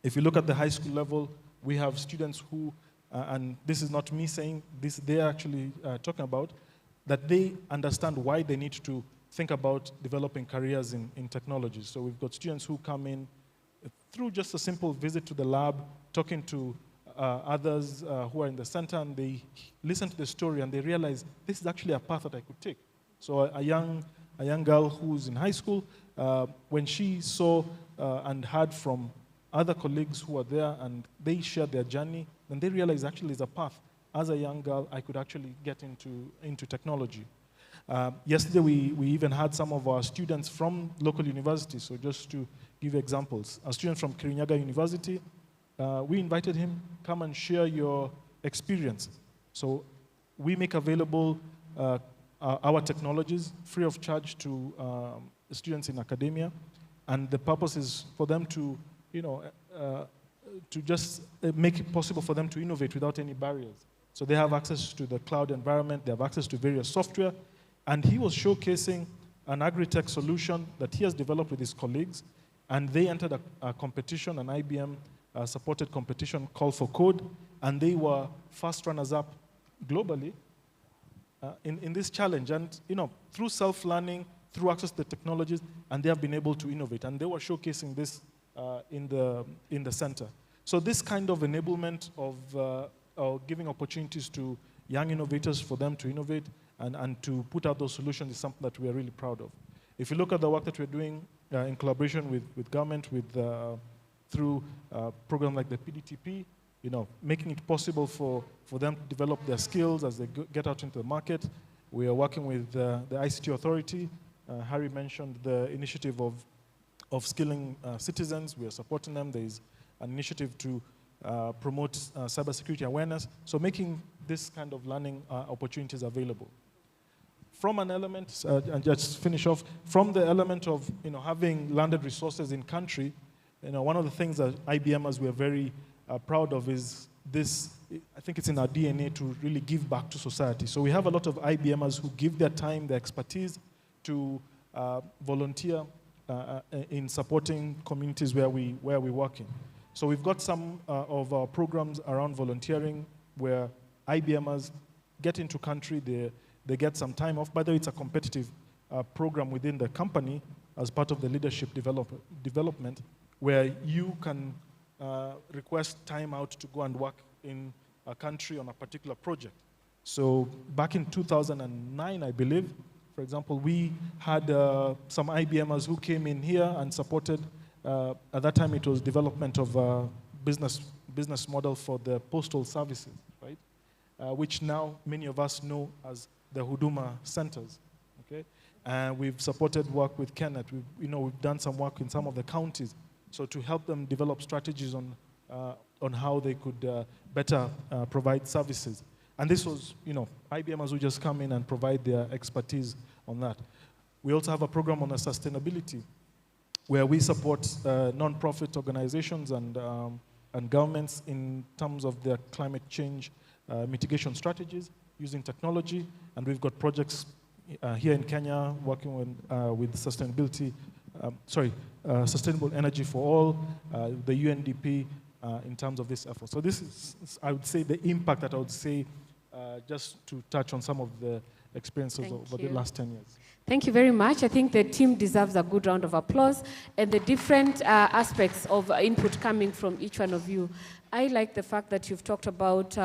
S5: if you look at the high school level, we have students who, and this is not me saying this, they're actually talking about, that they understand why they need to think about developing careers in technology. So we've got students who come in through just a simple visit to the lab, talking to others who are in the center, and they listen to the story and they realize this is actually a path that I could take. So a young girl who's in high school, when she saw and heard from other colleagues who were there and they shared their journey, then they realized actually there's a path. As a young girl, I could actually get into technology. Yesterday, we even had some of our students from local universities. So just to give examples, a student from Kirinyaga University, we invited him, come and share your experience. So we make available our technologies free of charge to students in academia. And the purpose is for them to, to just make it possible for them to innovate without any barriers. So they have access to the cloud environment, they have access to various software, and he was showcasing an agri-tech solution that he has developed with his colleagues, and they entered a competition, an IBM supported competition called for Code, and they were first runners-up globally in this challenge. And through self-learning, through access to the technologies, and they have been able to innovate. And they were showcasing this in the center. So this kind of enablement of giving opportunities to young innovators for them to innovate and to put out those solutions is something that we are really proud of. If you look at the work that we're doing in collaboration with government, through programs like the PDTP, making it possible for them to develop their skills as they get out into the market. We are working with the ICT Authority. Harry mentioned the initiative of skilling citizens. We are supporting them. There is an initiative to promote cybersecurity awareness. So making this kind of learning opportunities available. From an element, and just finish off, from the element of having landed resources in country, one of the things that IBMers we are very proud of is this. I think it's in our DNA to really give back to society. So we have a lot of IBMers who give their time, their expertise to volunteer in supporting communities where we work in. So we've got some of our programs around volunteering where IBMers get into country, they get some time off. By the way, it's a competitive program within the company as part of the leadership development where you can request time out to go and work in a country on a particular project. So back in 2009, I believe, for example, we had some IBMers who came in here and supported, at that time it was development of a business model for the postal services, right? Which now many of us know as the Huduma centers, okay? And we've supported work with Kenneth. We've done some work in some of the counties, so to help them develop strategies on how they could better provide services. And this was, IBMers who just come in and provide their expertise on that. We also have a program on sustainability where we support non-profit organizations and governments in terms of their climate change mitigation strategies using technology. And we've got projects here in Kenya working with sustainability, sustainable energy for all, the UNDP in terms of this effort. So this is, I would say, the impact that I would say, just to touch on some of the experiences over the last 10 years.
S1: Thank you very much. I think the team deserves a good round of applause and the different aspects of input coming from each one of you. I like the fact that you've talked about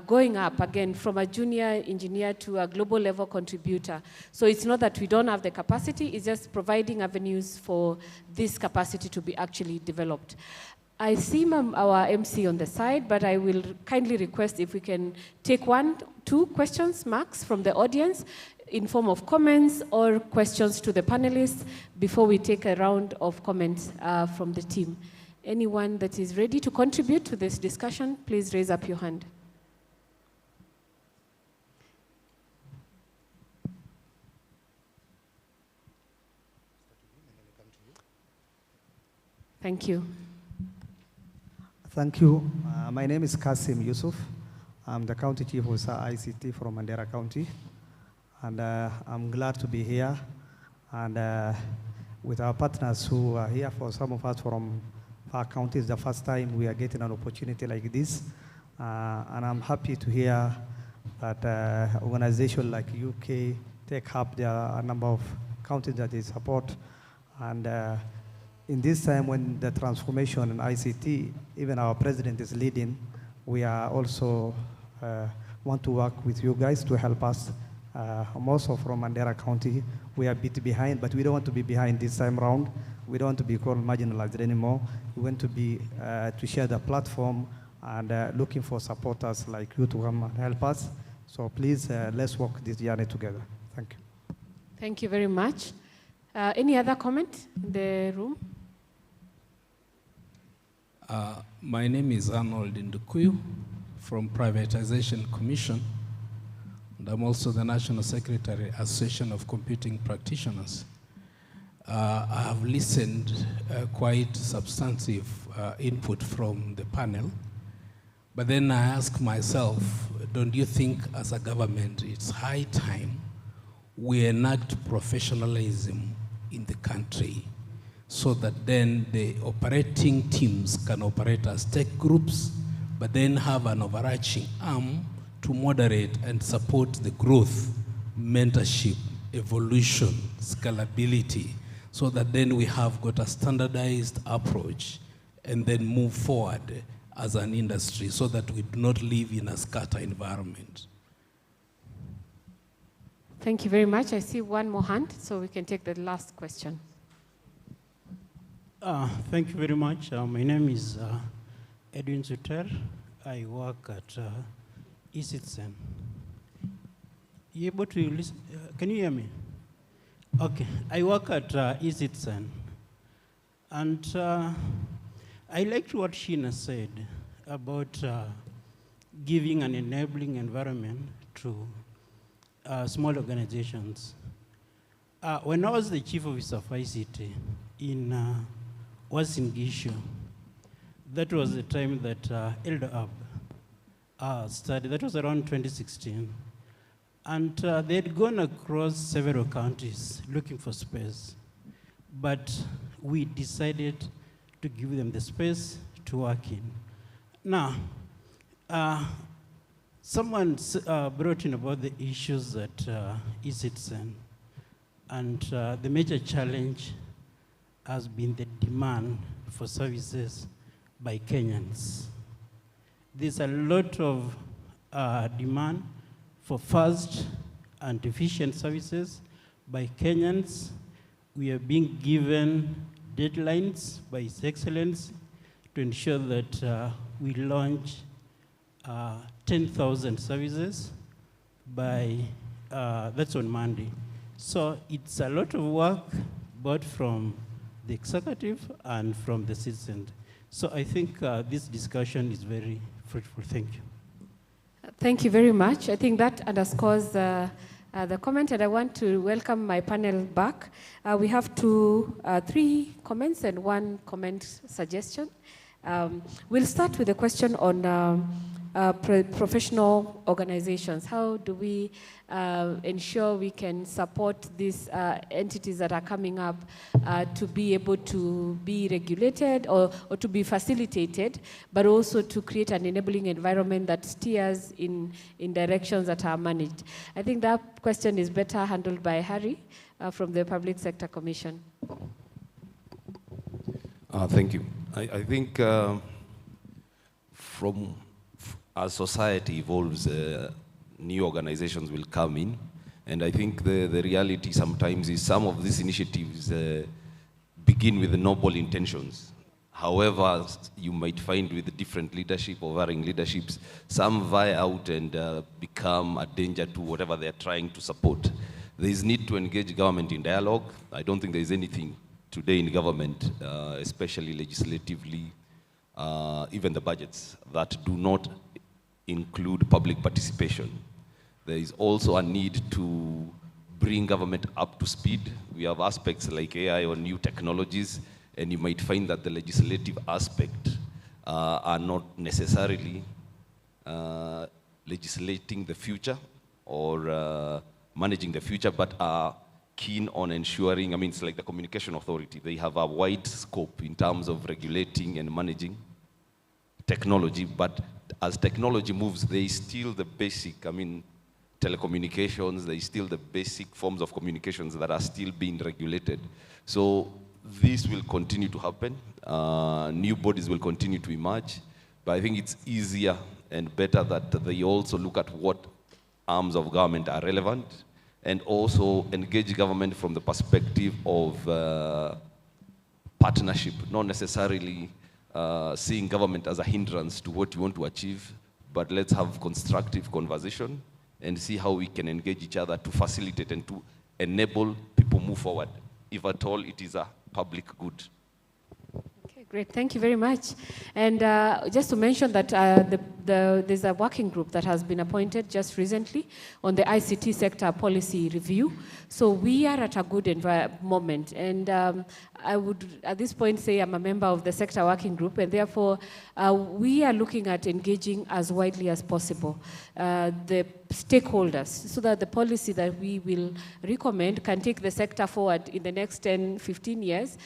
S1: going up again from a junior engineer to a global level contributor. So it's not that we don't have the capacity, it's just providing avenues for this capacity to be actually developed. I see our MC on the side, but I will kindly request if we can take 1-2 questions max from the audience in form of comments or questions to the panelists before we take a round of comments from the team. Anyone that is ready to contribute to this discussion, please raise up your hand. Thank you.
S6: Thank you. My name is Kasim Yusuf. I'm the County Chief of ICT from Mandera County. And I'm glad to be here and with our partners who are here. For some of us from our county, it's the first time we are getting an opportunity like this. And I'm happy to hear that organizations like UK Tech Hub, there are a number of counties that they support. And in this time when the transformation in ICT, even our president is leading, we are also want to work with you guys to help us. I'm also from Mandera County. We are a bit behind, but we don't want to be behind this time around. We don't want to be called marginalized anymore. We want to be to share the platform and looking for supporters like you to come and help us. So please, let's walk this journey together. Thank you.
S1: Thank you very much. Any other comment in the room?
S7: My name is Arnold Ndukuyu from Privatization Commission, and I'm also the National Secretary, Association of Computing Practitioners. I have listened quite substantive input from the panel, but then I ask myself, don't you think as a government it's high time we enact professionalism in the country so that then the operating teams can operate as tech groups, but then have an overarching arm to moderate and support the growth, mentorship, evolution, scalability, so that then we have got a standardized approach and then move forward as an industry so that we do not live in a scatter environment.
S1: Thank you very much. I see one more hand, so we can take the last question.
S8: Thank you very much. My name is Edwin Suter. I work at eCitizen. You able to listen? Can you hear me? Okay. I work at eCitizen. And I liked what Sheena said about giving an enabling environment to small organizations. When I was the chief officer of ICT was in Gishu, that was the time that Elder Ab started. That was around 2016. And they had gone across several counties looking for space. But we decided to give them the space to work in. Now, someone brought in about the issues that eCitizen, and the major challenge has been the demand for services by Kenyans. There's a lot of demand for fast and efficient services by Kenyans. We are being given deadlines by His Excellency to ensure that we launch 10,000 services by, that's on Monday. So it's a lot of work, both from the executive and from the citizens. So I think this discussion is very fruitful. Thank you.
S1: Thank you very much. I think that underscores the comment, and I want to welcome my panel back. We have three comments and one comment suggestion. We'll start with the question on professional organizations. How do we ensure we can support these entities that are coming up to be able to be regulated or to be facilitated, but also to create an enabling environment that steers in directions that are managed? I think that question is better handled by Harry from the Public Sector Commission.
S4: Thank you. I think as society evolves, new organizations will come in. And I think the reality sometimes is some of these initiatives begin with noble intentions. However, you might find with different leadership or varying leaderships, some vie out and become a danger to whatever they're trying to support. There is need to engage government in dialogue. I don't think there is anything today in government, especially legislatively, even the budgets, that do not include public participation. There is also a need to bring government up to speed. We have aspects like AI or new technologies, and you might find that the legislative aspect are not necessarily legislating the future or managing the future, but are keen on ensuring, I mean, it's like the Communication Authority. They have a wide scope in terms of regulating and managing technology, but as technology moves, there is still the basic, I mean, telecommunications, there is still the basic forms of communications that are still being regulated. So this will continue to happen. New bodies will continue to emerge, but I think it's easier and better that they also look at what arms of government are relevant and also engage government from the perspective of partnership, not necessarily seeing government as a hindrance to what you want to achieve, but let's have constructive conversation and see how we can engage each other to facilitate and to enable people move forward, if at all it is a public good.
S1: Okay, great, thank you very much. And just to mention that there's a working group that has been appointed just recently on the ICT sector policy review. So we are at a good moment, and I would at this point say I'm a member of the sector working group, and therefore we are looking at engaging as widely as possible the stakeholders, so that the policy that we will recommend can take the sector forward in the next 10, 15 years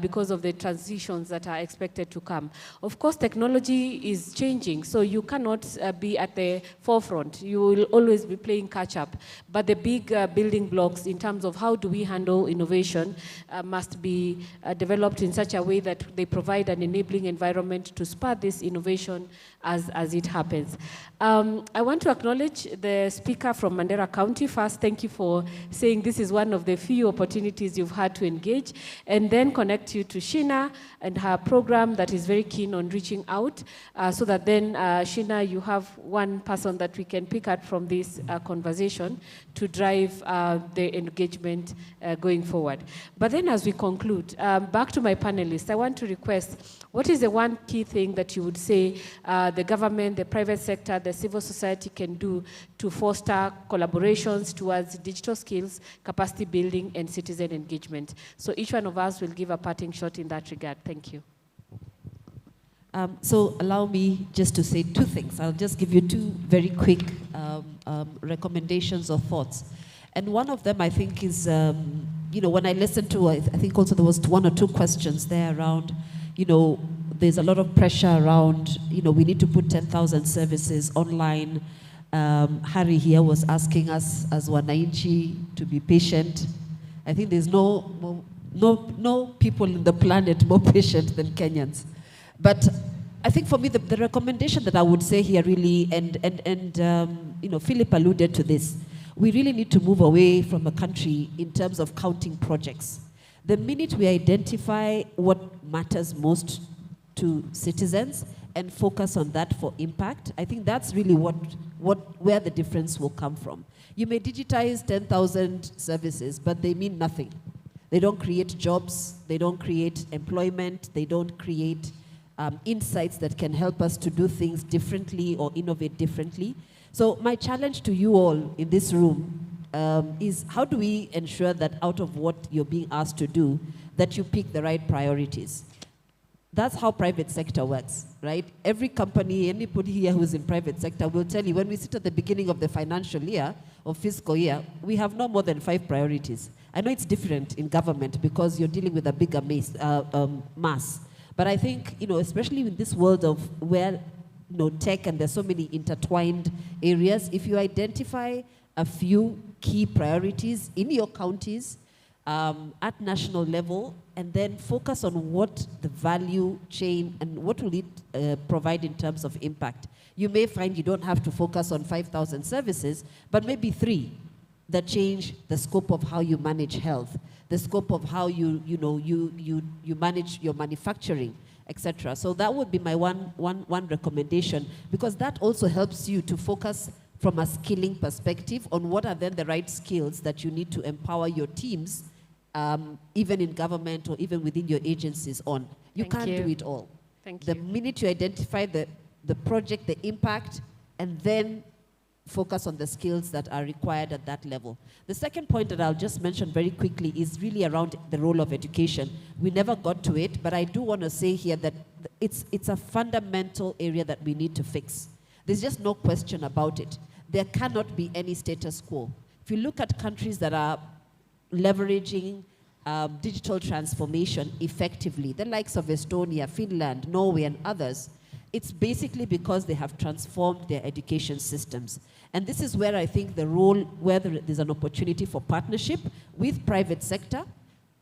S1: because of the transitions that are expected to come. Of course, technology is changing, so you you cannot be at the forefront. You will always be playing catch up. But the big building blocks in terms of how do we handle innovation must be developed in such a way that they provide an enabling environment to spur this innovation as it happens. I want to acknowledge the speaker from Mandera County first. Thank you for saying this is one of the few opportunities you've had to engage, and then connect you to Sheena and her program that is very keen on reaching out, so that then, Sheena, you have one person that we can pick up from this conversation to drive the engagement going forward. But then as we conclude, back to my panelists, I want to request, what is the one key thing that you would say the government, the private sector, the civil society can do to foster collaborations towards digital skills, capacity building, and citizen engagement? So each one of us will give a parting shot in that regard. Thank you.
S2: So allow me just to say two things. I'll just give you two very quick recommendations or thoughts. And one of them, I think, is, when I listened to, I think also there was one or two questions there around, there's a lot of pressure around, we need to put 10,000 services online. Harry here was asking us as wananchi to be patient. I think there's no people in the planet more patient than Kenyans. But I think for me, the recommendation that I would say here really, and Philip alluded to this, we really need to move away from a country in terms of counting projects. The minute we identify what matters most to citizens and focus on that for impact, I think that's really where the difference will come from. You may digitize 10,000 services, but they mean nothing. They don't create jobs, they don't create employment, they don't create insights that can help us to do things differently or innovate differently. So my challenge to you all in this room is, how do we ensure that out of what you're being asked to do, that you pick the right priorities? That's how private sector works, right? Every company, anybody here who's in private sector will tell you, when we sit at the beginning of the financial year or fiscal year, we have no more than 5 priorities. I know it's different in government because you're dealing with a bigger mass. But I think, especially in this world of where, tech and there's so many intertwined areas, if you identify a few key priorities in your counties at national level, and then focus on what the value chain and what will it provide in terms of impact. You may find you don't have to focus on 5,000 services, but maybe 3 that change the scope of how you manage health, the scope of how you manage your manufacturing, etc. So that would be my one recommendation, because that also helps you to focus from a skilling perspective on what are then the right skills that you need to empower your teams, even in government or even within your agencies on. You can't do it all. The minute you identify the project, the impact, and then focus on the skills that are required at that level. The second point that I'll just mention very quickly is really around the role of education. We never got to it, but I do want to say here that it's a fundamental area that we need to fix. There's just no question about it. There cannot be any status quo. If you look at countries that are leveraging digital transformation effectively, the likes of Estonia, Finland, Norway, and others, it's basically because they have transformed their education systems. And this is where I think the role, where there's an opportunity for partnership with private sector.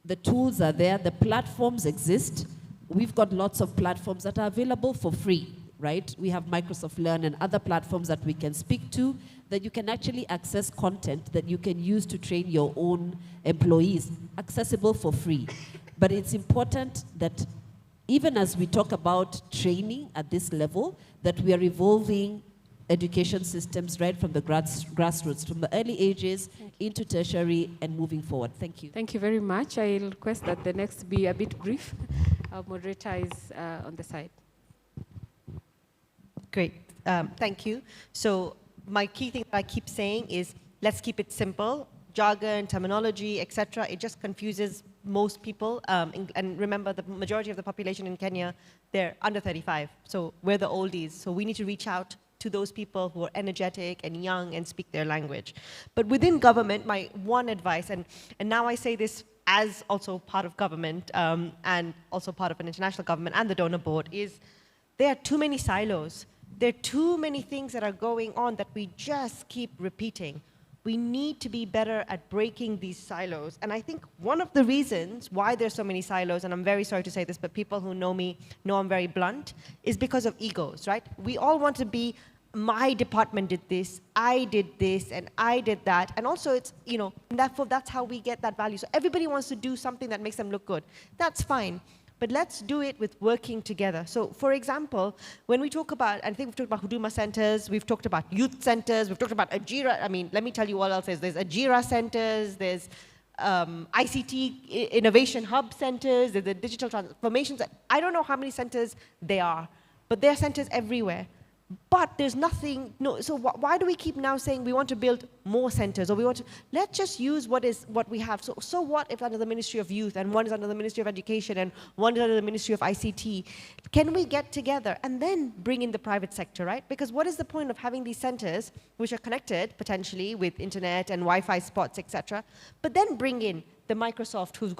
S2: The tools are there, the platforms exist. We've got lots of platforms that are available for free, right? We have Microsoft Learn and other platforms that we can speak to, that you can actually access content that you can use to train your own employees, accessible for free. But it's important that even as we talk about training at this level, that we are evolving education systems right from the grassroots, from the early ages into tertiary and moving forward. Thank you.
S1: Thank you very much. I'll request that the next be a bit brief. Our moderator is on the side.
S3: Great. Thank you. So my key thing that I keep saying is, let's keep it simple. Jargon, terminology, etc. It just confuses most people. And remember, the majority of the population in Kenya, they're under 35. So we're the oldies. So we need to reach out to those people who are energetic and young and speak their language. But within government, my one advice, and now I say this as also part of government and also part of an international government and the donor board, is there are too many silos. There are too many things that are going on that we just keep repeating. We need to be better at breaking these silos. And I think one of the reasons why there's so many silos, and I'm very sorry to say this, but people who know me know I'm very blunt, is because of egos, right? We all want to be, my department did this, I did this, and I did that. And also it's, you know, therefore that's how we get that value. So everybody wants to do something that makes them look good. That's fine. But let's do it with working together. So for example, when we talk about, I think we've talked about Huduma centers, we've talked about youth centers, we've talked about Ajira. I mean, let me tell you what else is. There's Ajira centers, there's ICT innovation hub centers, there's the digital transformation. I don't know how many centers there are, but there are centers everywhere. But there's nothing, no, so why do we keep now saying we want to build more centers, or we want to, let's just use what we have. So what if under the Ministry of Youth, and one is under the Ministry of Education, and one is under the Ministry of ICT? Can we get together and then bring in the private sector, right? Because what is the point of having these centers, which are connected potentially with internet and Wi-Fi spots, etc., but then bring in the Microsoft who've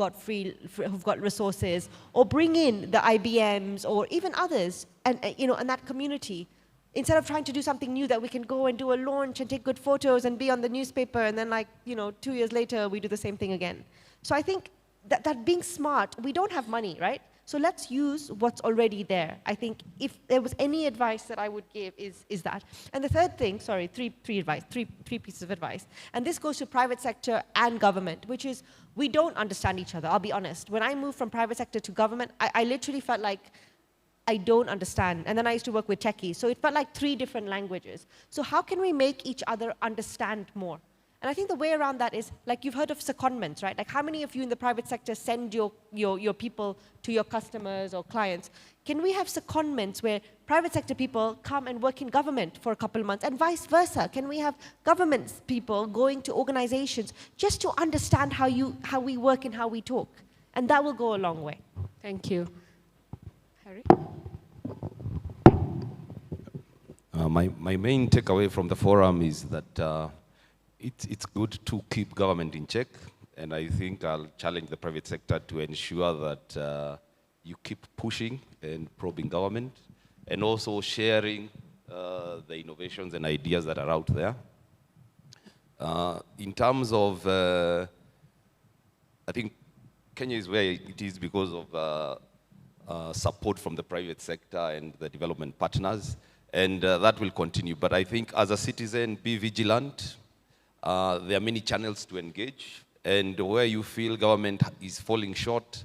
S3: got resources, or bring in the IBMs, or even others, and you know, and that community. Instead of trying to do something new that we can go and do a launch and take good photos and be on the newspaper, and then, like, you know, 2 years later we do the same thing again. So I think that being smart, we don't have money, right? So let's use what's already there. I think if there was any advice that I would give is that. And the third thing, sorry, three pieces of advice. And this goes to private sector and government, which is we don't understand each other, I'll be honest. When I moved from private sector to government, I literally felt like I don't understand. And then I used to work with techies. So it felt like 3 different languages. So how can we make each other understand more? And I think the way around that is, like, you've heard of secondments, right? Like, how many of you in the private sector send your people to your customers or clients? Can we have secondments where private sector people come and work in government for a couple of months, and vice versa? Can we have government people going to organizations just to understand how we work and how we talk? And that will go a long way.
S1: Thank you. Harry?
S4: My main takeaway from the forum is that it's good to keep government in check, and I think I'll challenge the private sector to ensure that you keep pushing and probing government, and also sharing the innovations and ideas that are out there. In terms of, I think Kenya is where it is because of support from the private sector and the development partners. And that will continue. But I think as a citizen, be vigilant. There are many channels to engage. And where you feel government is falling short,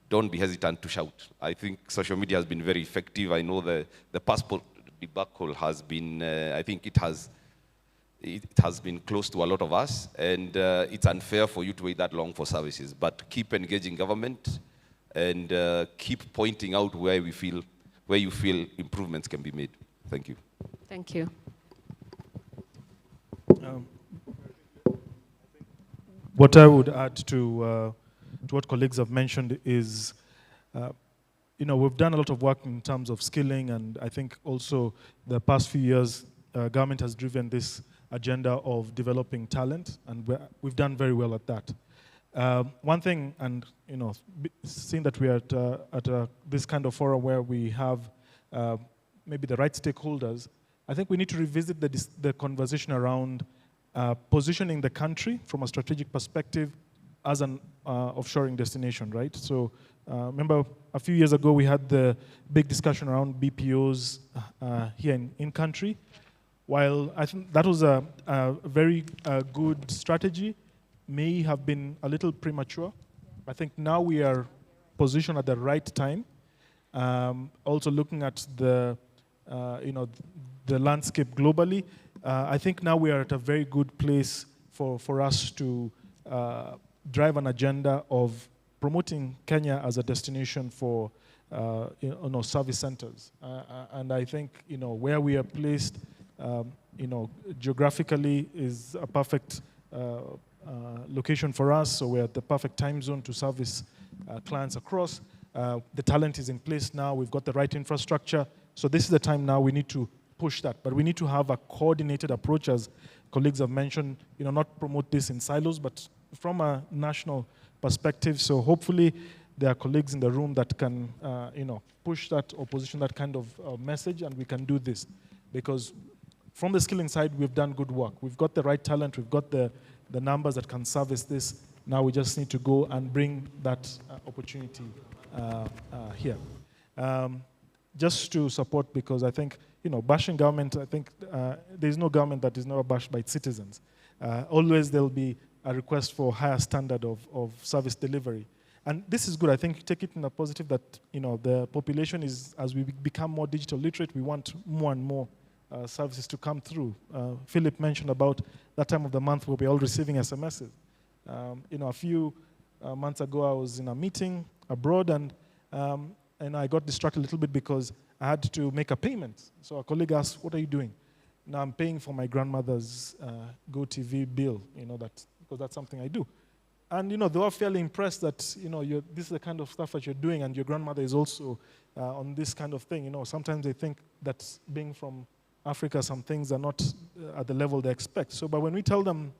S4: don't be hesitant to shout. I think social media has been very effective. I know the passport debacle has been, I think it has been close to a lot of us. And it's unfair for you to wait that long for services. But keep engaging government, and keep pointing out where you feel improvements can be made. Thank you.
S1: Thank you.
S5: What I would add to what colleagues have mentioned is, you know, we've done a lot of work in terms of skilling, and I think also the past few years, government has driven this agenda of developing talent, and we've done very well at that. One thing, and you know, seeing that we are at this kind of forum where we have maybe the right stakeholders, I think we need to revisit the conversation around positioning the country from a strategic perspective as an offshoring destination, right? So remember a few years ago we had the big discussion around BPOs here in country. While I think that was a very good strategy, may have been a little premature. I think now we are positioned at the right time. Also looking at the, you know, the landscape globally, I think now we are at a very good place for us to drive an agenda of promoting Kenya as a destination for you know, service centers. And I think, you know, where we are placed, you know, geographically is a perfect location for us, so we're at the perfect time zone to service clients across. The talent is in place now, we've got the right infrastructure, so this is the time now we need to push that, but we need to have a coordinated approach, as colleagues have mentioned, you know, not promote this in silos, but from a national perspective. So hopefully there are colleagues in the room that can, push that or position that kind of message, and we can do this. Because from the skilling side, we've done good work. We've got the right talent, we've got the numbers that can service this. Now we just need to go and bring that opportunity here. Just to support, because I think, bashing government, I think there's no government that is never bashed by its citizens. Always there'll be a request for higher standard of service delivery. And this is good. I think take it in a positive that, the population is, as we become more digital literate, we want more and more services to come through. Philip mentioned about that time of the month where we're all receiving SMSs. A few months ago, I was in a meeting abroad, and I got distracted a little bit because I had to make a payment. So a colleague asked, "What are you doing?" Now I'm paying for my grandmother's GoTV bill, because that's something I do. And they were fairly impressed that this is the kind of stuff that you're doing, and your grandmother is also on this kind of thing. Sometimes they think that being from Africa, some things are not at the level they expect. So, but when we tell them,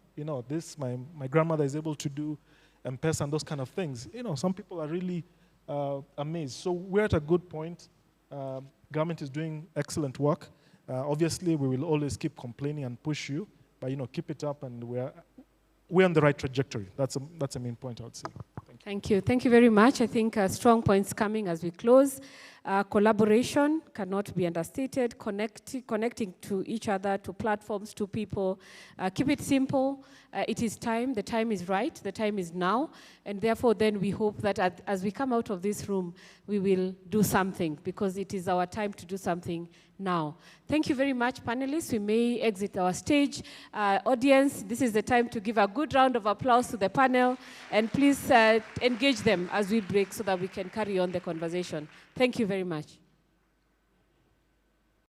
S5: this, my grandmother is able to do M-Pesa and those kind of things, some people are really amazed. So we're at a good point. Government is doing excellent work. Obviously, we will always keep complaining and push you, but keep it up, and we're on the right trajectory. That's a main point I would say.
S1: Thank you. Thank you very much. I think strong points coming as we close. Collaboration cannot be understated. Connecting to each other, to platforms, to people. Keep it simple. It is time. The time is right. The time is now. And therefore, then we hope that as we come out of this room, we will do something, because it is our time to do something now. Thank you very much, panelists. We may exit our stage. Audience, this is the time to give a good round of applause to the panel, and please engage them as we break so that we can carry on the conversation. Thank you very much.